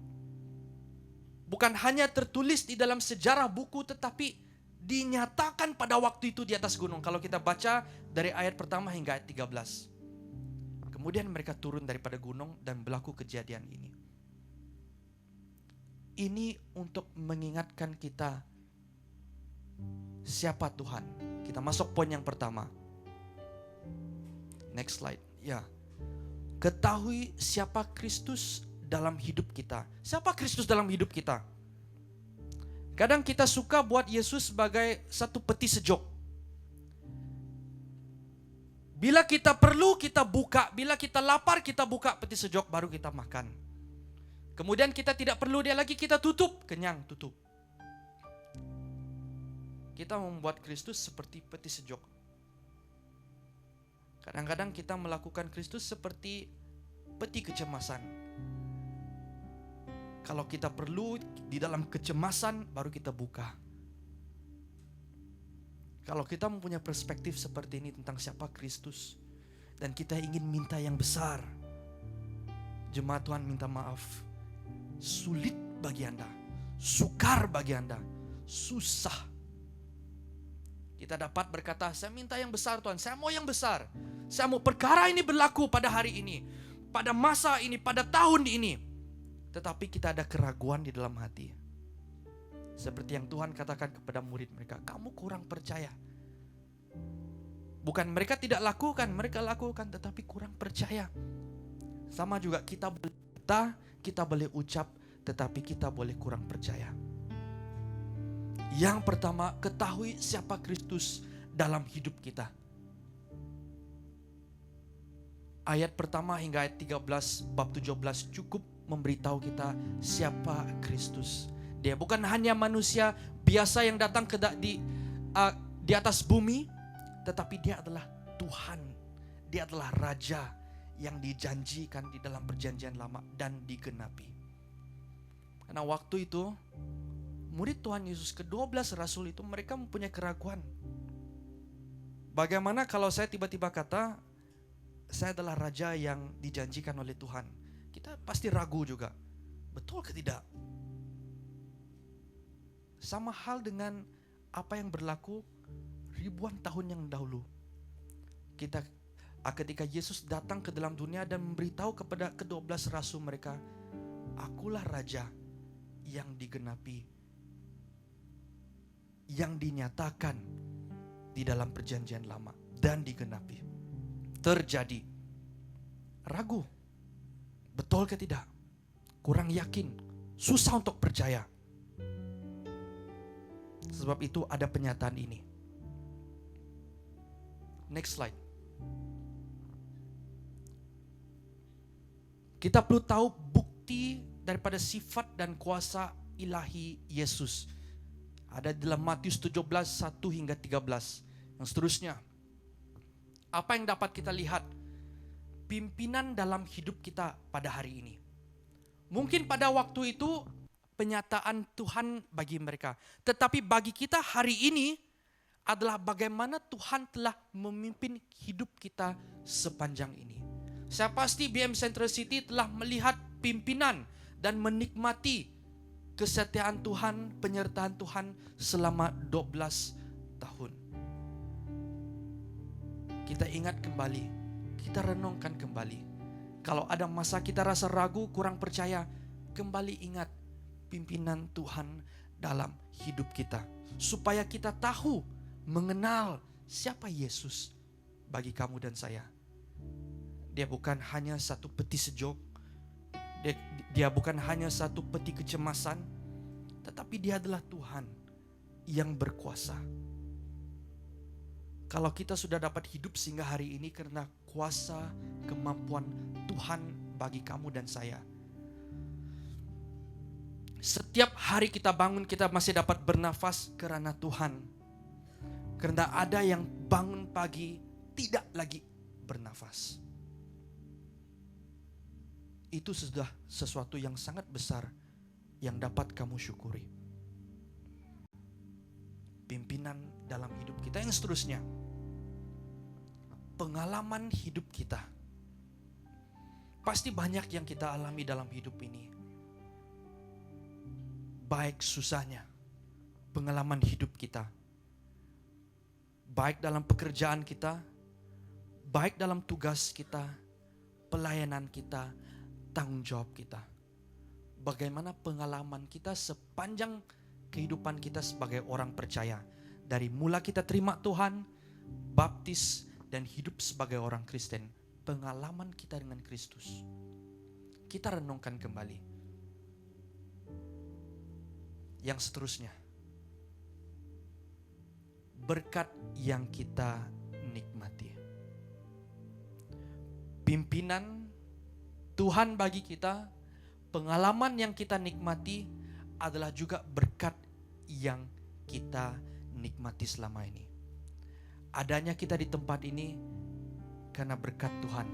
Bukan hanya tertulis di dalam sejarah buku, tetapi dinyatakan pada waktu itu di atas gunung. Kalau kita baca dari ayat pertama hingga ayat 13. Kemudian mereka turun daripada gunung dan berlaku kejadian ini. Ini untuk mengingatkan kita siapa Tuhan. Kita masuk poin yang pertama. Next slide. Ya. Ketahui siapa Kristus dalam hidup kita. Siapa Kristus dalam hidup kita? Kadang kita suka buat Yesus sebagai satu peti sejuk. Bila kita perlu, kita buka. Bila kita lapar, kita buka peti sejuk, baru kita makan. Kemudian kita tidak perlu dia lagi, kita tutup. Kenyang, tutup. Kita membuat Kristus seperti peti sejuk. Kadang-kadang kita melakukan Kristus seperti peti kecemasan. Kalau kita perlu di dalam kecemasan baru kita buka. Kalau kita mempunyai perspektif seperti ini tentang siapa Kristus dan kita ingin minta yang besar, jemaat Tuhan minta maaf. Sulit bagi Anda, sukar bagi Anda, susah. Kita dapat berkata, saya minta yang besar Tuhan, saya mau yang besar. Saya mau perkara ini berlaku pada hari ini, pada masa ini, pada tahun ini. Tetapi kita ada keraguan di dalam hati. Seperti yang Tuhan katakan kepada murid mereka, kamu kurang percaya. Bukan mereka tidak lakukan, mereka lakukan tetapi kurang percaya. Sama juga kita boleh ucap, tetapi kita boleh kurang percaya. Yang pertama, ketahui siapa Kristus dalam hidup kita. Ayat pertama hingga ayat 13, bab 17 cukup memberitahu kita siapa Kristus. Dia bukan hanya manusia biasa yang datang di atas bumi, tetapi dia adalah Tuhan. Dia adalah Raja yang dijanjikan di dalam perjanjian lama dan digenapi. Karena waktu itu murid Tuhan Yesus ke-12 rasul itu mereka mempunyai keraguan. Bagaimana kalau saya tiba-tiba kata saya adalah Raja yang dijanjikan oleh Tuhan? Kita pasti ragu juga. Betul ke tidak? Sama hal dengan apa yang berlaku ribuan tahun yang dahulu. Ketika Yesus datang ke dalam dunia dan memberitahu kepada ke-12 rasul mereka, akulah Raja yang digenapi, yang dinyatakan di dalam perjanjian lama dan digenapi. Terjadi ragu, betul ke tidak? Kurang yakin, susah untuk percaya. Sebab itu ada pernyataan ini. Next slide. Kita perlu tahu bukti daripada sifat dan kuasa ilahi Yesus. Ada dalam Matius 17, 1 hingga 13. Yang seterusnya. Apa yang dapat kita lihat? Pimpinan dalam hidup kita pada hari ini. Mungkin pada waktu itu penyataan Tuhan bagi mereka. Tetapi bagi kita hari ini adalah bagaimana Tuhan telah memimpin hidup kita sepanjang ini. Saya pasti BM Central City telah melihat pimpinan dan menikmati kesetiaan Tuhan, penyertaan Tuhan selama 12 tahun. Kita ingat kembali, kita renungkan kembali. Kalau ada masa kita rasa ragu, kurang percaya, kembali ingat pimpinan Tuhan dalam hidup kita. Supaya kita tahu, mengenal siapa Yesus bagi kamu dan saya. Dia bukan hanya satu peti sejuk, dia bukan hanya satu peti kecemasan, tetapi dia adalah Tuhan yang berkuasa. Kalau kita sudah dapat hidup sehingga hari ini karena kuasa, kemampuan Tuhan bagi kamu dan saya. Setiap hari kita bangun, kita masih dapat bernafas karena Tuhan. Karena ada yang bangun pagi tidak lagi bernafas. Itu sudah sesuatu yang sangat besar yang dapat kamu syukuri. Pimpinan dalam hidup kita. Yang seterusnya, pengalaman hidup kita. Pasti banyak yang kita alami dalam hidup ini. Baik susahnya, pengalaman hidup kita. Baik dalam pekerjaan kita, baik dalam tugas kita, pelayanan kita, tanggung jawab kita. Bagaimana pengalaman kita sepanjang kehidupan kita sebagai orang percaya. Dari mula kita terima Tuhan, baptis, dan hidup sebagai orang Kristen. Pengalaman kita dengan Kristus. Kita renungkan kembali. Yang seterusnya. Berkat yang kita nikmati. Pimpinan Tuhan bagi kita, pengalaman yang kita nikmati adalah juga berkat yang kita nikmati selama ini. Adanya kita di tempat ini karena berkat Tuhan.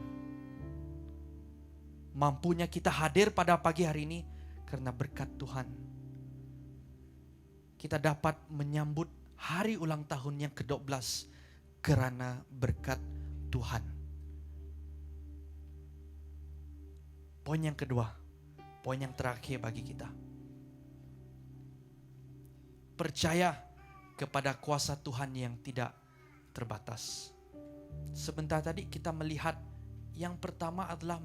Mampunya kita hadir pada pagi hari ini karena berkat Tuhan. Kita dapat menyambut hari ulang tahun yang ke-12 karena berkat Tuhan. Poin yang kedua, poin yang terakhir bagi kita. Percaya kepada kuasa Tuhan yang tidak terbatas. Sebentar tadi kita melihat yang pertama adalah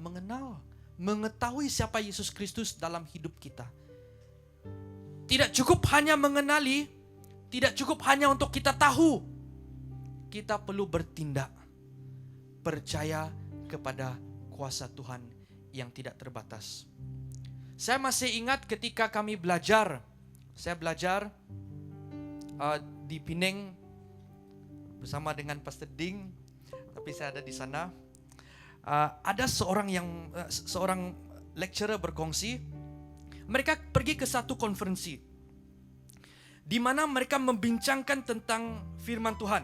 mengetahui siapa Yesus Kristus dalam hidup kita. Tidak cukup hanya mengenali, tidak cukup hanya untuk kita tahu. Kita perlu bertindak. Percaya kepada kuasa Tuhan yang tidak terbatas. Saya masih ingat ketika kami belajar. Saya belajar di Pineng bersama dengan Pastor Ding, tapi saya ada di sana. Ada seorang lecturer berkongsi, mereka pergi ke satu konferensi di mana mereka membincangkan tentang firman Tuhan.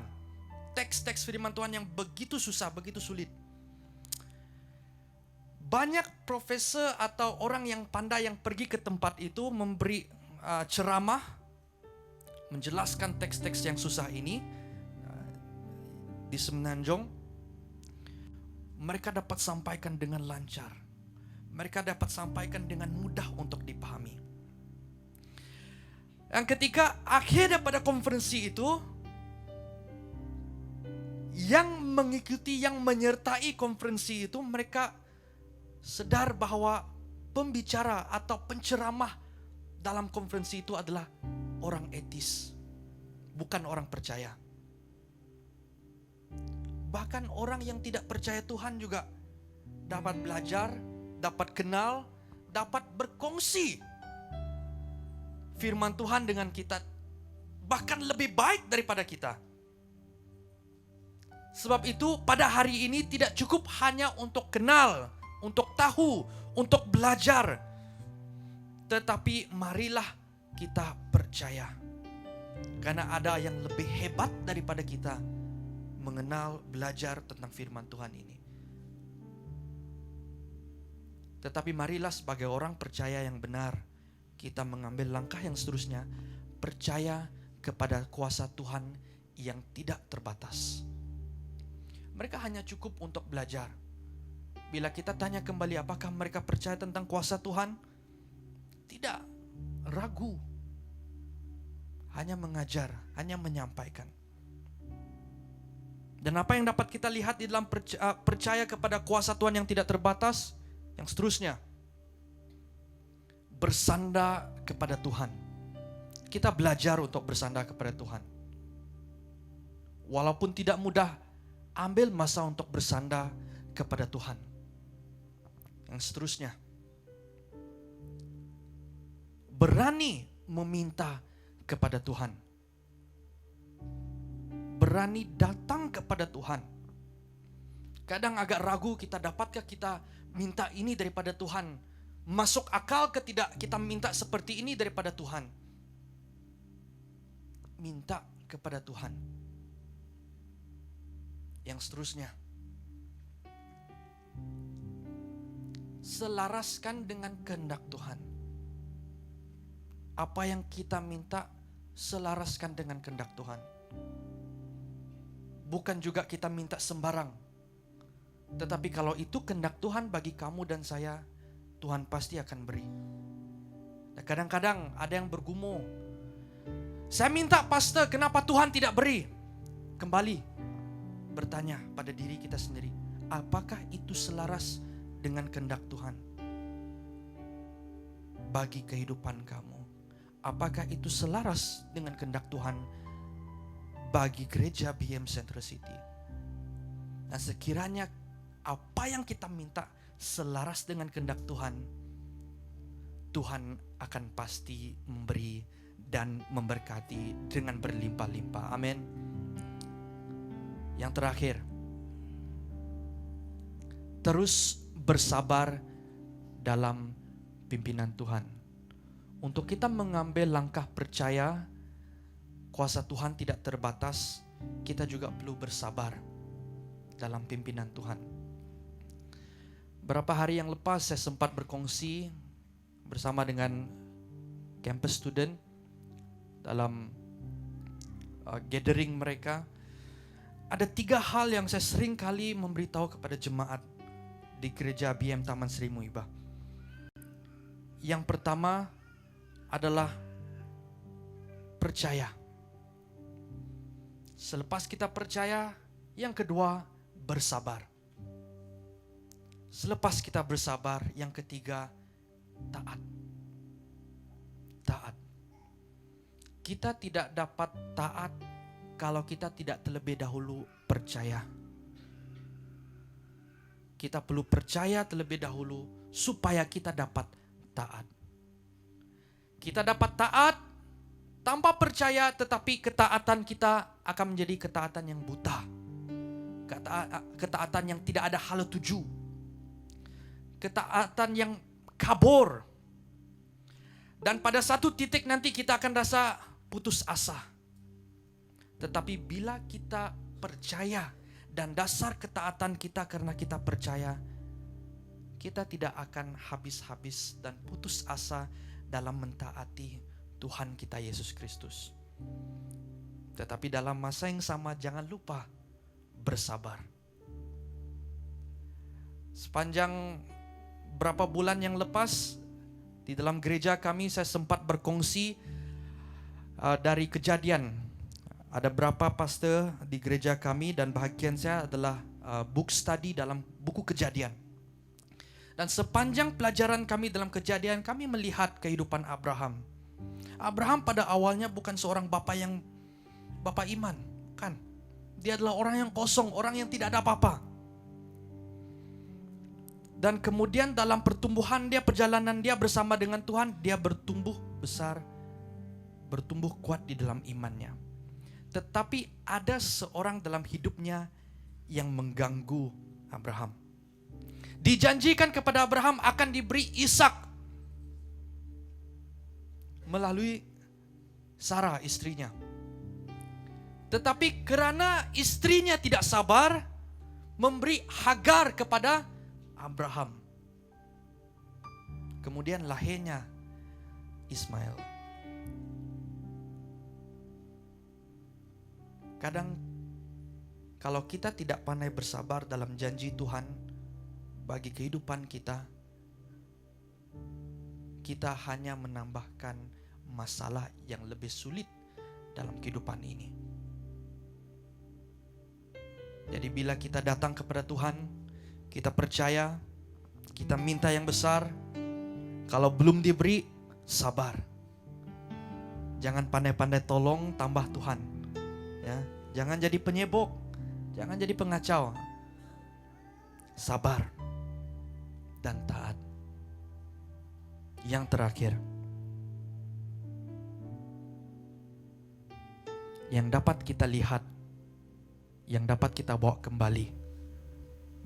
Teks-teks firman Tuhan yang begitu susah, begitu sulit. Banyak profesor atau orang yang pandai yang pergi ke tempat itu memberi ceramah, menjelaskan teks-teks yang susah ini di Semenanjung. Mereka dapat sampaikan dengan lancar. Mereka dapat sampaikan dengan mudah untuk dipahami. Yang ketika akhir daripada konferensi itu, yang mengikuti, yang menyertai konferensi itu, mereka sadar bahwa pembicara atau penceramah dalam konferensi itu adalah orang etis, bukan orang percaya. bahkan orang yang tidak percaya Tuhan juga dapat belajar, dapat kenal, dapat berkongsi firman Tuhan dengan kita, bahkan lebih baik daripada kita. Sebab itu pada hari ini tidak cukup hanya untuk kenal, untuk tahu, untuk belajar. Tetapi marilah kita percaya. Karena ada yang lebih hebat daripada kita mengenal, belajar tentang firman Tuhan ini. Tetapi marilah sebagai orang percaya yang benar, kita mengambil langkah yang seterusnya, percaya kepada kuasa Tuhan yang tidak terbatas. Mereka hanya cukup untuk belajar. Bila kita tanya kembali apakah mereka percaya tentang kuasa Tuhan? Tidak, ragu. Hanya mengajar, hanya menyampaikan. Dan apa yang dapat kita lihat di dalam percaya kepada kuasa Tuhan yang tidak terbatas? Yang seterusnya, bersandar kepada Tuhan. Kita belajar untuk bersandar kepada Tuhan. Walaupun tidak mudah, ambil masa untuk bersandar kepada Tuhan. Yang seterusnya, berani meminta kepada Tuhan. Berani datang kepada Tuhan. Kadang agak ragu, kita dapatkah kita minta ini daripada Tuhan? Masuk akal ke tidak kita minta seperti ini daripada Tuhan? Minta kepada Tuhan. Yang seterusnya, selaraskan dengan kehendak Tuhan. Apa yang kita minta, selaraskan dengan kehendak Tuhan. Bukan juga kita minta sembarang. Tetapi kalau itu kehendak Tuhan bagi kamu dan saya, Tuhan pasti akan beri. Nah, kadang-kadang ada yang bergumul, saya minta pastor, kenapa Tuhan tidak beri? Kembali bertanya pada diri kita sendiri, apakah itu selaras dengan kehendak Tuhan bagi kehidupan kamu? Apakah itu selaras dengan kehendak Tuhan bagi gereja BM Central City? Nah, sekiranya apa yang kita minta selaras dengan kehendak Tuhan, Tuhan akan pasti memberi dan memberkati dengan berlimpah-limpah. Amin. Yang terakhir, terus bersabar dalam pimpinan Tuhan. Untuk kita mengambil langkah percaya, kuasa Tuhan tidak terbatas, kita juga perlu bersabar dalam pimpinan Tuhan. Beberapa hari yang lepas saya sempat berkongsi bersama dengan campus student dalam gathering mereka. Ada 3 hal yang saya sering kali memberitahu kepada jemaat di gereja BM Taman Sri Muhibah. Yang pertama adalah percaya. Selepas kita percaya, yang kedua bersabar. Selepas kita bersabar, yang ketiga taat. Taat. Kita tidak dapat taat kalau kita tidak terlebih dahulu percaya. Kita perlu percaya terlebih dahulu supaya kita dapat taat. Kita dapat taat tanpa percaya, tetapi ketaatan kita akan menjadi ketaatan yang buta. Ketaatan yang tidak ada hala tuju. Ketaatan yang kabur. Dan pada satu titik nanti kita akan rasa putus asa. Tetapi bila kita percaya dan dasar ketaatan kita karena kita percaya, kita tidak akan habis-habis dan putus asa dalam mentaati Tuhan kita Yesus Kristus. Tetapi dalam masa yang sama jangan lupa bersabar. Sepanjang berapa bulan yang lepas di dalam gereja kami saya sempat berkongsi dari Kejadian. Ada berapa pastor di gereja kami dan bahagian saya adalah book study dalam buku Kejadian. Dan sepanjang pelajaran kami dalam Kejadian, kami melihat kehidupan Abraham. Abraham pada awalnya bukan seorang bapa iman, kan? Dia adalah orang yang kosong, orang yang tidak ada apa-apa. Dan kemudian dalam pertumbuhan dia, perjalanan dia bersama dengan Tuhan, dia bertumbuh besar, bertumbuh kuat di dalam imannya. Tetapi ada seorang dalam hidupnya yang mengganggu Abraham. Dijanjikan kepada Abraham akan diberi Ishak melalui Sarah istrinya. Tetapi karena istrinya tidak sabar, memberi Hagar kepada Abraham. Kemudian lahirnya Ismail. Kadang kalau kita tidak pandai bersabar dalam janji Tuhan bagi kehidupan kita, kita hanya menambahkan masalah yang lebih sulit dalam kehidupan ini. Jadi bila kita datang kepada Tuhan, kita percaya, kita minta yang besar, kalau belum diberi, sabar. Jangan pandai-pandai tolong, tambah Tuhan. Ya, jangan jadi penyebok, jangan jadi pengacau. Sabar dan taat. Yang terakhir, yang dapat kita lihat, yang dapat kita bawa kembali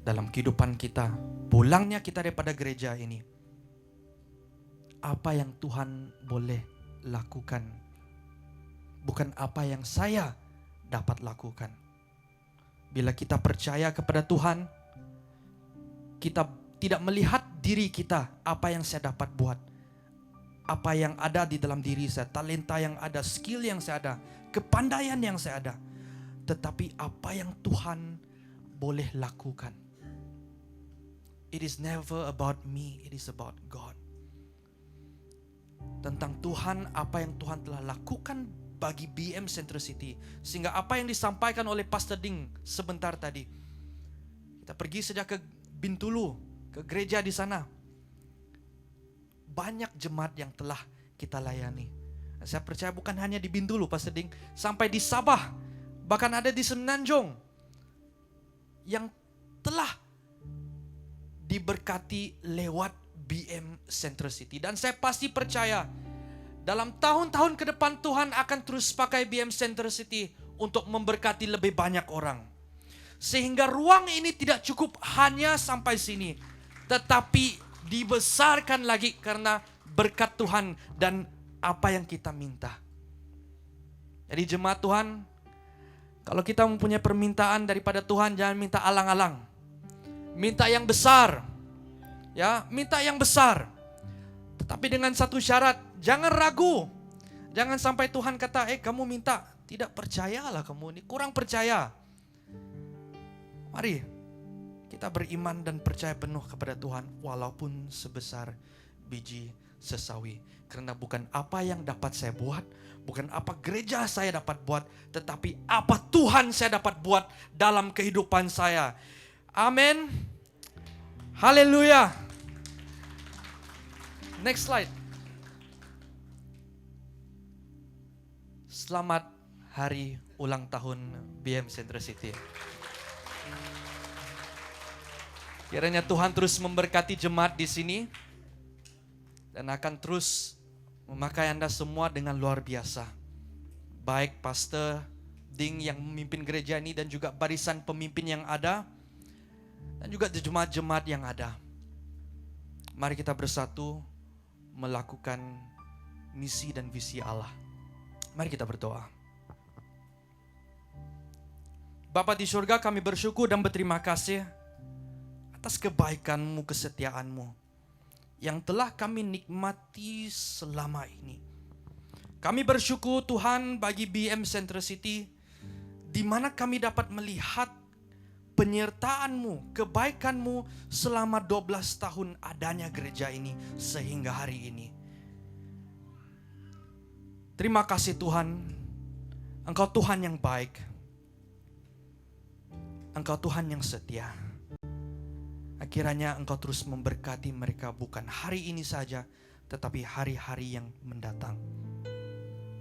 dalam kehidupan kita, pulangnya kita daripada gereja ini, apa yang Tuhan boleh lakukan, bukan apa yang saya dapat lakukan. Bila kita percaya kepada Tuhan, kita tidak melihat diri kita, apa yang saya dapat buat, apa yang ada di dalam diri saya, talenta yang ada, skill yang saya ada, kepandaian yang saya ada, tetapi apa yang Tuhan boleh lakukan. It is never about me, it is about God. Tentang Tuhan, apa yang Tuhan telah lakukan bagi BM Centricity, sehingga apa yang disampaikan oleh Pastor Ding sebentar tadi, kita pergi saja ke Bintulu, ke gereja di sana, banyak jemaat yang telah kita layani. Saya percaya bukan hanya di Bintulu, Pastor Ding, sampai di Sabah, bahkan ada di Semenanjung yang telah diberkati lewat BM Centricity. Dan saya pasti percaya dalam tahun-tahun ke depan Tuhan akan terus pakai BM Centricity untuk memberkati lebih banyak orang. Sehingga ruang ini tidak cukup hanya sampai sini, tetapi dibesarkan lagi karena berkat Tuhan dan apa yang kita minta. Jadi jemaat Tuhan, kalau kita mempunyai permintaan daripada Tuhan, jangan minta alang-alang. Minta yang besar. Ya, minta yang besar. Tetapi dengan satu syarat, jangan ragu. Jangan sampai Tuhan kata, kamu minta, tidak percayalah kamu ini, kurang percaya. Mari kita beriman dan percaya penuh kepada Tuhan walaupun sebesar biji sesawi. Karena bukan apa yang dapat saya buat, bukan apa gereja saya dapat buat, tetapi apa Tuhan saya dapat buat dalam kehidupan saya. Amin. Haleluya. Next slide. Selamat hari ulang tahun BM Centricity. Kiranya Tuhan terus memberkati jemaat di sini dan akan terus memakai Anda semua dengan luar biasa. Baik Pastor Ding yang memimpin gereja ini dan juga barisan pemimpin yang ada dan juga jemaat-jemaat yang ada. Mari kita bersatu melakukan misi dan visi Allah. Mari kita berdoa. Bapa di surga, kami bersyukur dan berterima kasih atas kebaikan-Mu, kesetiaan-Mu yang telah kami nikmati selama ini. Kami bersyukur Tuhan bagi BM Centricity, di mana kami dapat melihat penyertaan-Mu, kebaikan-Mu selama 12 tahun adanya gereja ini sehingga hari ini. Terima kasih Tuhan, Engkau Tuhan yang baik, Engkau Tuhan yang setia. Kiranya Engkau terus memberkati mereka bukan hari ini saja, tetapi hari-hari yang mendatang.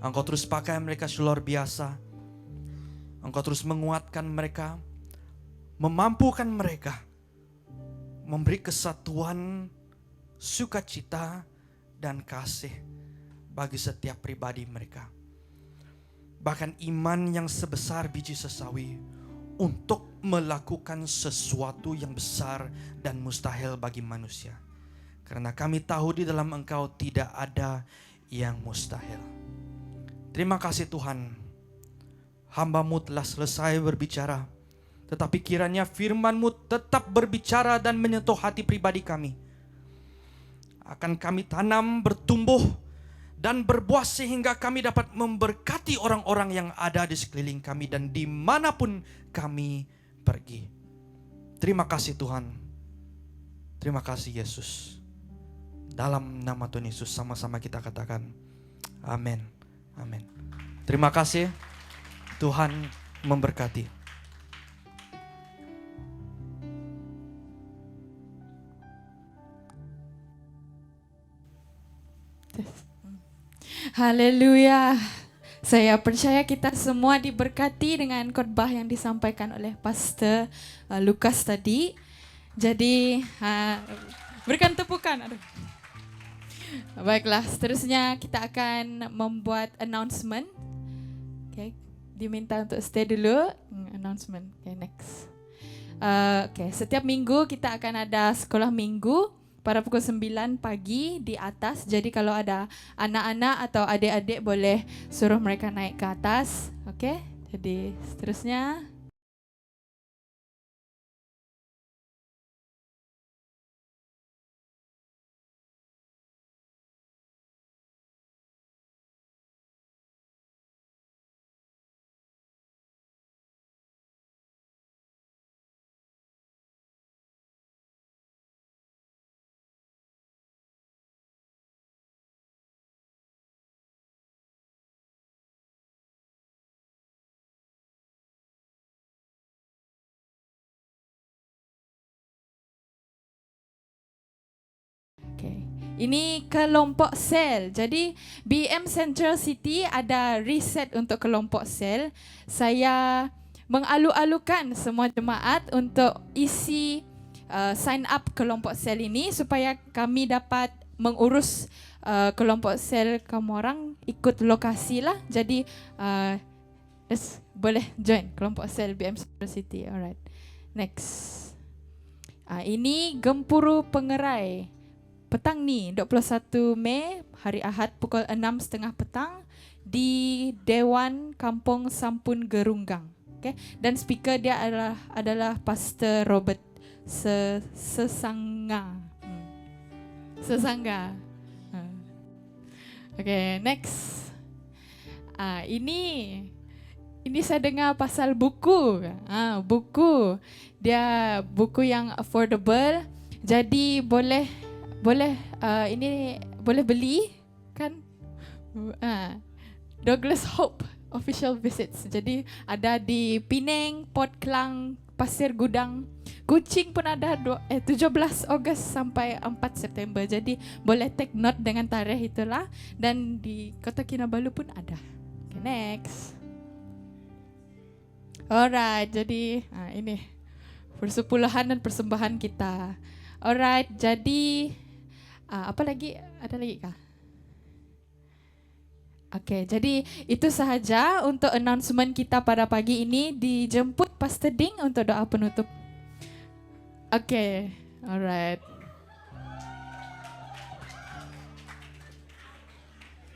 Engkau terus pakai mereka luar biasa. Engkau terus menguatkan mereka, memampukan mereka, memberi kesatuan, sukacita, dan kasih bagi setiap pribadi mereka. Bahkan iman yang sebesar biji sesawi untuk melakukan sesuatu yang besar dan mustahil bagi manusia. Karena kami tahu di dalam Engkau tidak ada yang mustahil. Terima kasih Tuhan, hamba-Mu telah selesai berbicara, tetapi kiranya firman-Mu tetap berbicara dan menyentuh hati pribadi kami. Akan kami tanam, bertumbuh, dan berbuah sehingga kami dapat memberkati orang-orang yang ada di sekeliling kami dan dimanapun kami pergi. Terima kasih Tuhan. Terima kasih Yesus. Dalam nama Tuhan Yesus sama-sama kita katakan amin. Amin. Terima kasih. Tuhan memberkati. Haleluya. Saya percaya kita semua diberkati dengan khotbah yang disampaikan oleh Pastor Lukas tadi. Jadi berikan tepukan. Aduh. Baiklah, seterusnya kita akan membuat announcement. Okay, diminta untuk stay dulu. Announcement. Okay, next. Okay, setiap minggu kita akan ada sekolah minggu pada pukul 9 pagi di atas. Jadi kalau ada anak-anak atau adik-adik boleh suruh mereka naik ke atas. Okay, jadi seterusnya. Okay. Ini kelompok sel. Jadi BM Central City ada riset untuk kelompok sel. Saya mengalu-alukan semua jemaat untuk isi sign up kelompok sel ini supaya kami dapat mengurus kelompok sel kamu orang ikut lokasi lah. Jadi boleh join kelompok sel BM Central City. Alright. Next. Ini Gempuru Pengerai. Petang ni 21 Mei hari Ahad pukul 6.30 petang di Dewan Kampung Sampun Gerunggang. Okay? Dan speaker dia adalah Pastor Robert Sesangga. Sesangga. Okay, next. Ini saya dengar pasal buku. Buku. Dia buku yang affordable. Jadi boleh ini boleh beli kan. Douglas Hope official visits. Jadi ada di Penang, Port Klang, Pasir Gudang, Kuching pun ada 17 Ogos sampai 4 September. Jadi boleh take note dengan tarikh itulah. Dan di Kota Kinabalu pun ada. Okay, next. Alright, jadi ini persepuluhan dan persembahan kita. Alright, jadi apa lagi? Ada lagi kah? Oke, jadi itu sahaja untuk announcement kita pada pagi ini. Dijemput Pastor Ding untuk doa penutup. Oke, alright.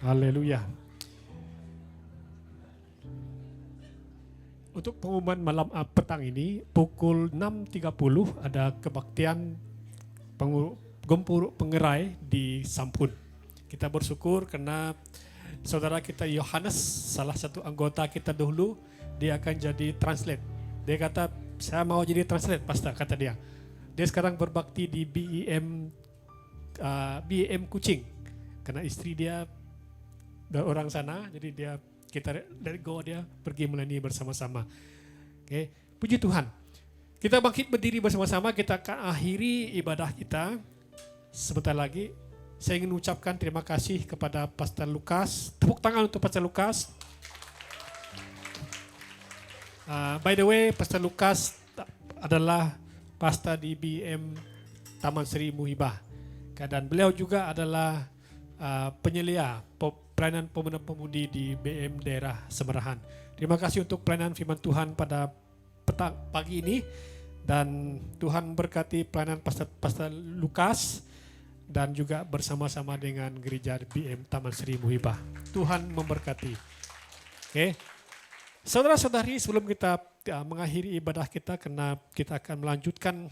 Haleluya. Untuk pengumuman malam petang ini pukul 6.30 ada kebaktian Gempuru Pengerai di Sampun. Kita bersyukur karena saudara kita Yohanes, salah satu anggota kita dahulu, dia akan jadi translate. Dia kata, saya mau jadi translate, pastor, kata dia. Dia sekarang berbakti di BEM Kuching. Karena istri dia orang sana, jadi kita let go, dia pergi melayani bersama-sama. Okay. Puji Tuhan. Kita bangkit berdiri bersama-sama, kita akan akhiri ibadah kita. Sebentar lagi, saya ingin ucapkan terima kasih kepada Pastor Lukas. Tepuk tangan untuk Pastor Lukas. By the way, Pastor Lukas adalah pastor di BM Taman Seri Muhibah. Dan beliau juga adalah penyelia pelayanan pemuda-pemudi di BM daerah Semerahan. Terima kasih untuk pelayanan firman Tuhan pada pagi ini. Dan Tuhan berkati pelayanan Pastor Lukas dan juga bersama-sama dengan gereja BM Taman Seri Muhibah. Tuhan memberkati. Oke. Saudara-saudari, sebelum kita mengakhiri ibadah kita, karena kita akan melanjutkan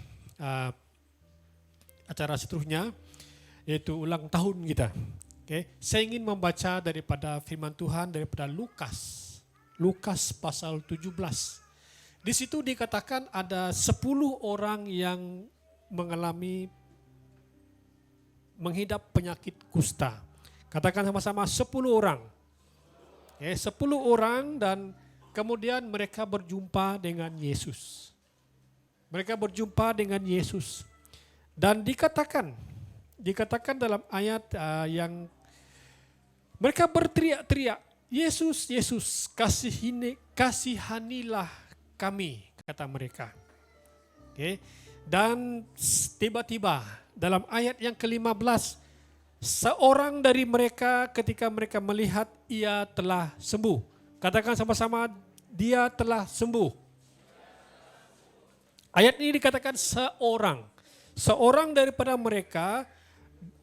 acara seterusnya, yaitu ulang tahun kita. Oke. Saya ingin membaca daripada firman Tuhan daripada Lukas pasal 17. Di situ dikatakan ada 10 orang yang menghidap penyakit kusta. Katakan sama-sama 10 orang. 10 orang, dan kemudian mereka berjumpa dengan Yesus. Mereka berjumpa dengan Yesus. Dan dikatakan dalam ayat yang mereka berteriak-teriak, Yesus, Yesus, kasihanilah kami, kata mereka. Dan tiba-tiba dalam ayat yang ke-15, seorang dari mereka ketika mereka melihat ia telah sembuh. Katakan sama-sama, dia telah sembuh. Ayat ini dikatakan seorang. Seorang daripada mereka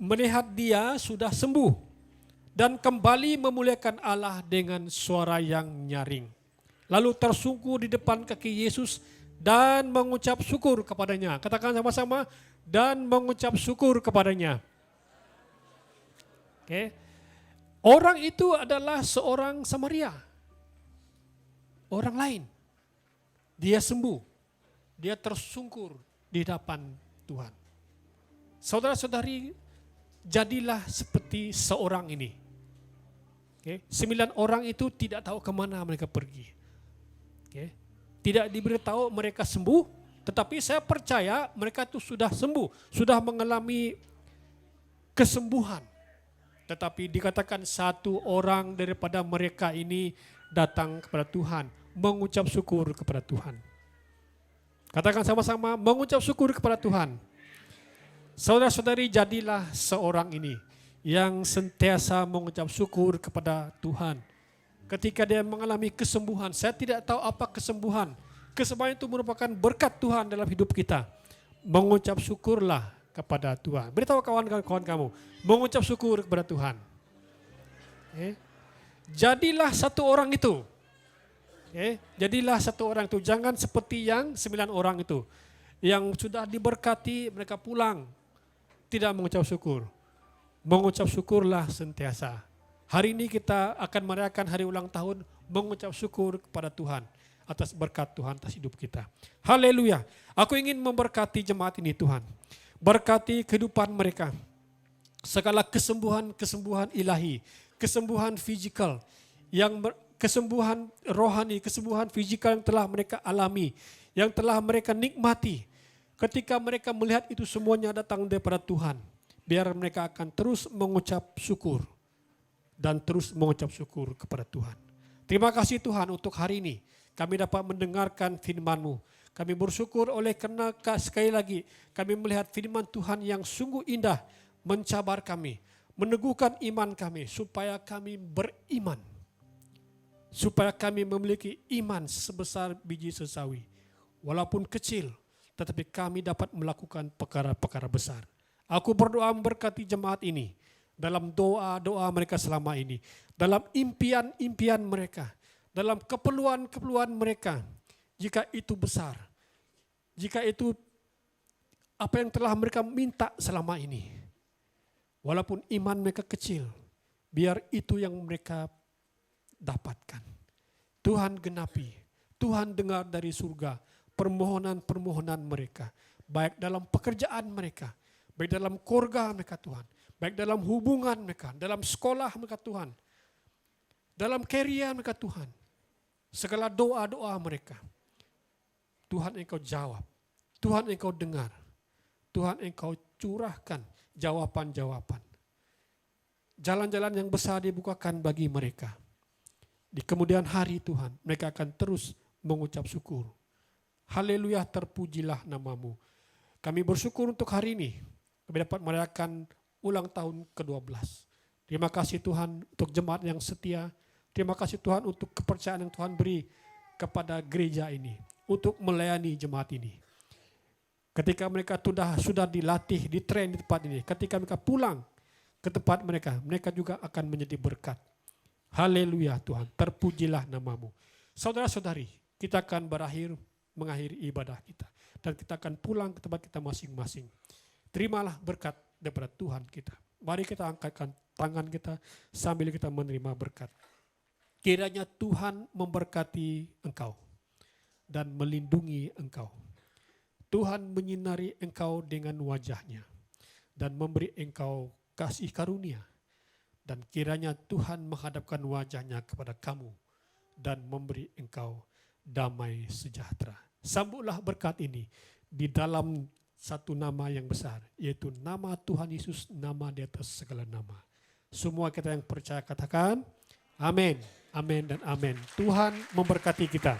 melihat dia sudah sembuh dan kembali memuliakan Allah dengan suara yang nyaring. Lalu tersungkur di depan kaki Yesus dan mengucap syukur kepadanya. Katakan sama-sama, dan mengucap syukur kepadanya. Orang itu adalah seorang Samaria. Orang lain. Dia sembuh. Dia tersungkur di hadapan Tuhan. Saudara-saudari, jadilah seperti seorang ini. 9 orang itu tidak tahu kemana mereka pergi. Tidak diberitahu mereka sembuh, tetapi saya percaya mereka itu sudah sembuh, sudah mengalami kesembuhan. Tetapi dikatakan satu orang daripada mereka ini datang kepada Tuhan, mengucap syukur kepada Tuhan. Katakan sama-sama, mengucap syukur kepada Tuhan. Saudara-saudari, jadilah seorang ini yang sentiasa mengucap syukur kepada Tuhan. Ketika dia mengalami kesembuhan, saya tidak tahu apa kesembuhan. Kesembuhan itu merupakan berkat Tuhan dalam hidup kita. Mengucap syukurlah kepada Tuhan. Beritahu kawan-kawan kamu, mengucap syukur kepada Tuhan. Jadilah satu orang itu. Jadilah satu orang itu. Jangan seperti yang 9 orang itu. Yang sudah diberkati, mereka pulang. Tidak mengucap syukur. Mengucap syukurlah sentiasa. Hari ini kita akan merayakan hari ulang tahun, mengucap syukur kepada Tuhan atas berkat Tuhan atas hidup kita. Haleluya. Aku ingin memberkati jemaat ini Tuhan. Berkati kehidupan mereka. Segala kesembuhan ilahi, kesembuhan fisikal, kesembuhan rohani, kesembuhan fisikal yang telah mereka alami, yang telah mereka nikmati. Ketika mereka melihat itu semuanya datang daripada Tuhan, biar mereka akan terus mengucap syukur dan terus mengucap syukur kepada Tuhan. Terima kasih Tuhan untuk hari ini kami dapat mendengarkan firman-Mu. Kami bersyukur oleh karena sekali lagi kami melihat firman Tuhan yang sungguh indah mencabar kami, meneguhkan iman kami supaya kami beriman. Supaya kami memiliki iman sebesar biji sesawi. Walaupun kecil, tetapi kami dapat melakukan perkara-perkara besar. Aku berdoa memberkati jemaat ini dalam doa-doa mereka selama ini, dalam impian-impian mereka, dalam keperluan-keperluan mereka. Jika itu besar, jika itu apa yang telah mereka minta selama ini, walaupun iman mereka kecil, biar itu yang mereka dapatkan. Tuhan genapi, Tuhan dengar dari surga permohonan-permohonan mereka, baik dalam pekerjaan mereka, baik dalam keluarga mereka Tuhan, baik dalam hubungan mereka, dalam sekolah mereka Tuhan, dalam karier mereka Tuhan, segala doa-doa mereka. Tuhan Engkau jawab, Tuhan Engkau dengar, Tuhan Engkau curahkan jawaban-jawaban. Jalan-jalan yang besar dibukakan bagi mereka. Di kemudian hari Tuhan, mereka akan terus mengucap syukur. Haleluya, terpujilah namamu. Kami bersyukur untuk hari ini. Kami dapat merayakan ulang tahun ke-12. Terima kasih Tuhan untuk jemaat yang setia. Terima kasih Tuhan untuk kepercayaan yang Tuhan beri kepada gereja ini. Untuk melayani jemaat ini. Ketika mereka sudah dilatih, ditrain di tempat ini. Ketika mereka pulang ke tempat mereka, mereka juga akan menjadi berkat. Haleluya Tuhan, terpujilah namamu. Saudara-saudari, kita akan mengakhiri ibadah kita. Dan kita akan pulang ke tempat kita masing-masing. Terimalah berkat daripada Tuhan kita. Mari kita angkatkan tangan kita sambil kita menerima berkat. Kiranya Tuhan memberkati engkau dan melindungi engkau. Tuhan menyinari engkau dengan wajahnya dan memberi engkau kasih karunia. Dan kiranya Tuhan menghadapkan wajahnya kepada kamu dan memberi engkau damai sejahtera. Sambutlah berkat ini di dalam satu nama yang besar, yaitu nama Tuhan Yesus, nama di atas segala nama. Semua kita yang percaya katakan, amin, amin dan amin. Tuhan memberkati kita.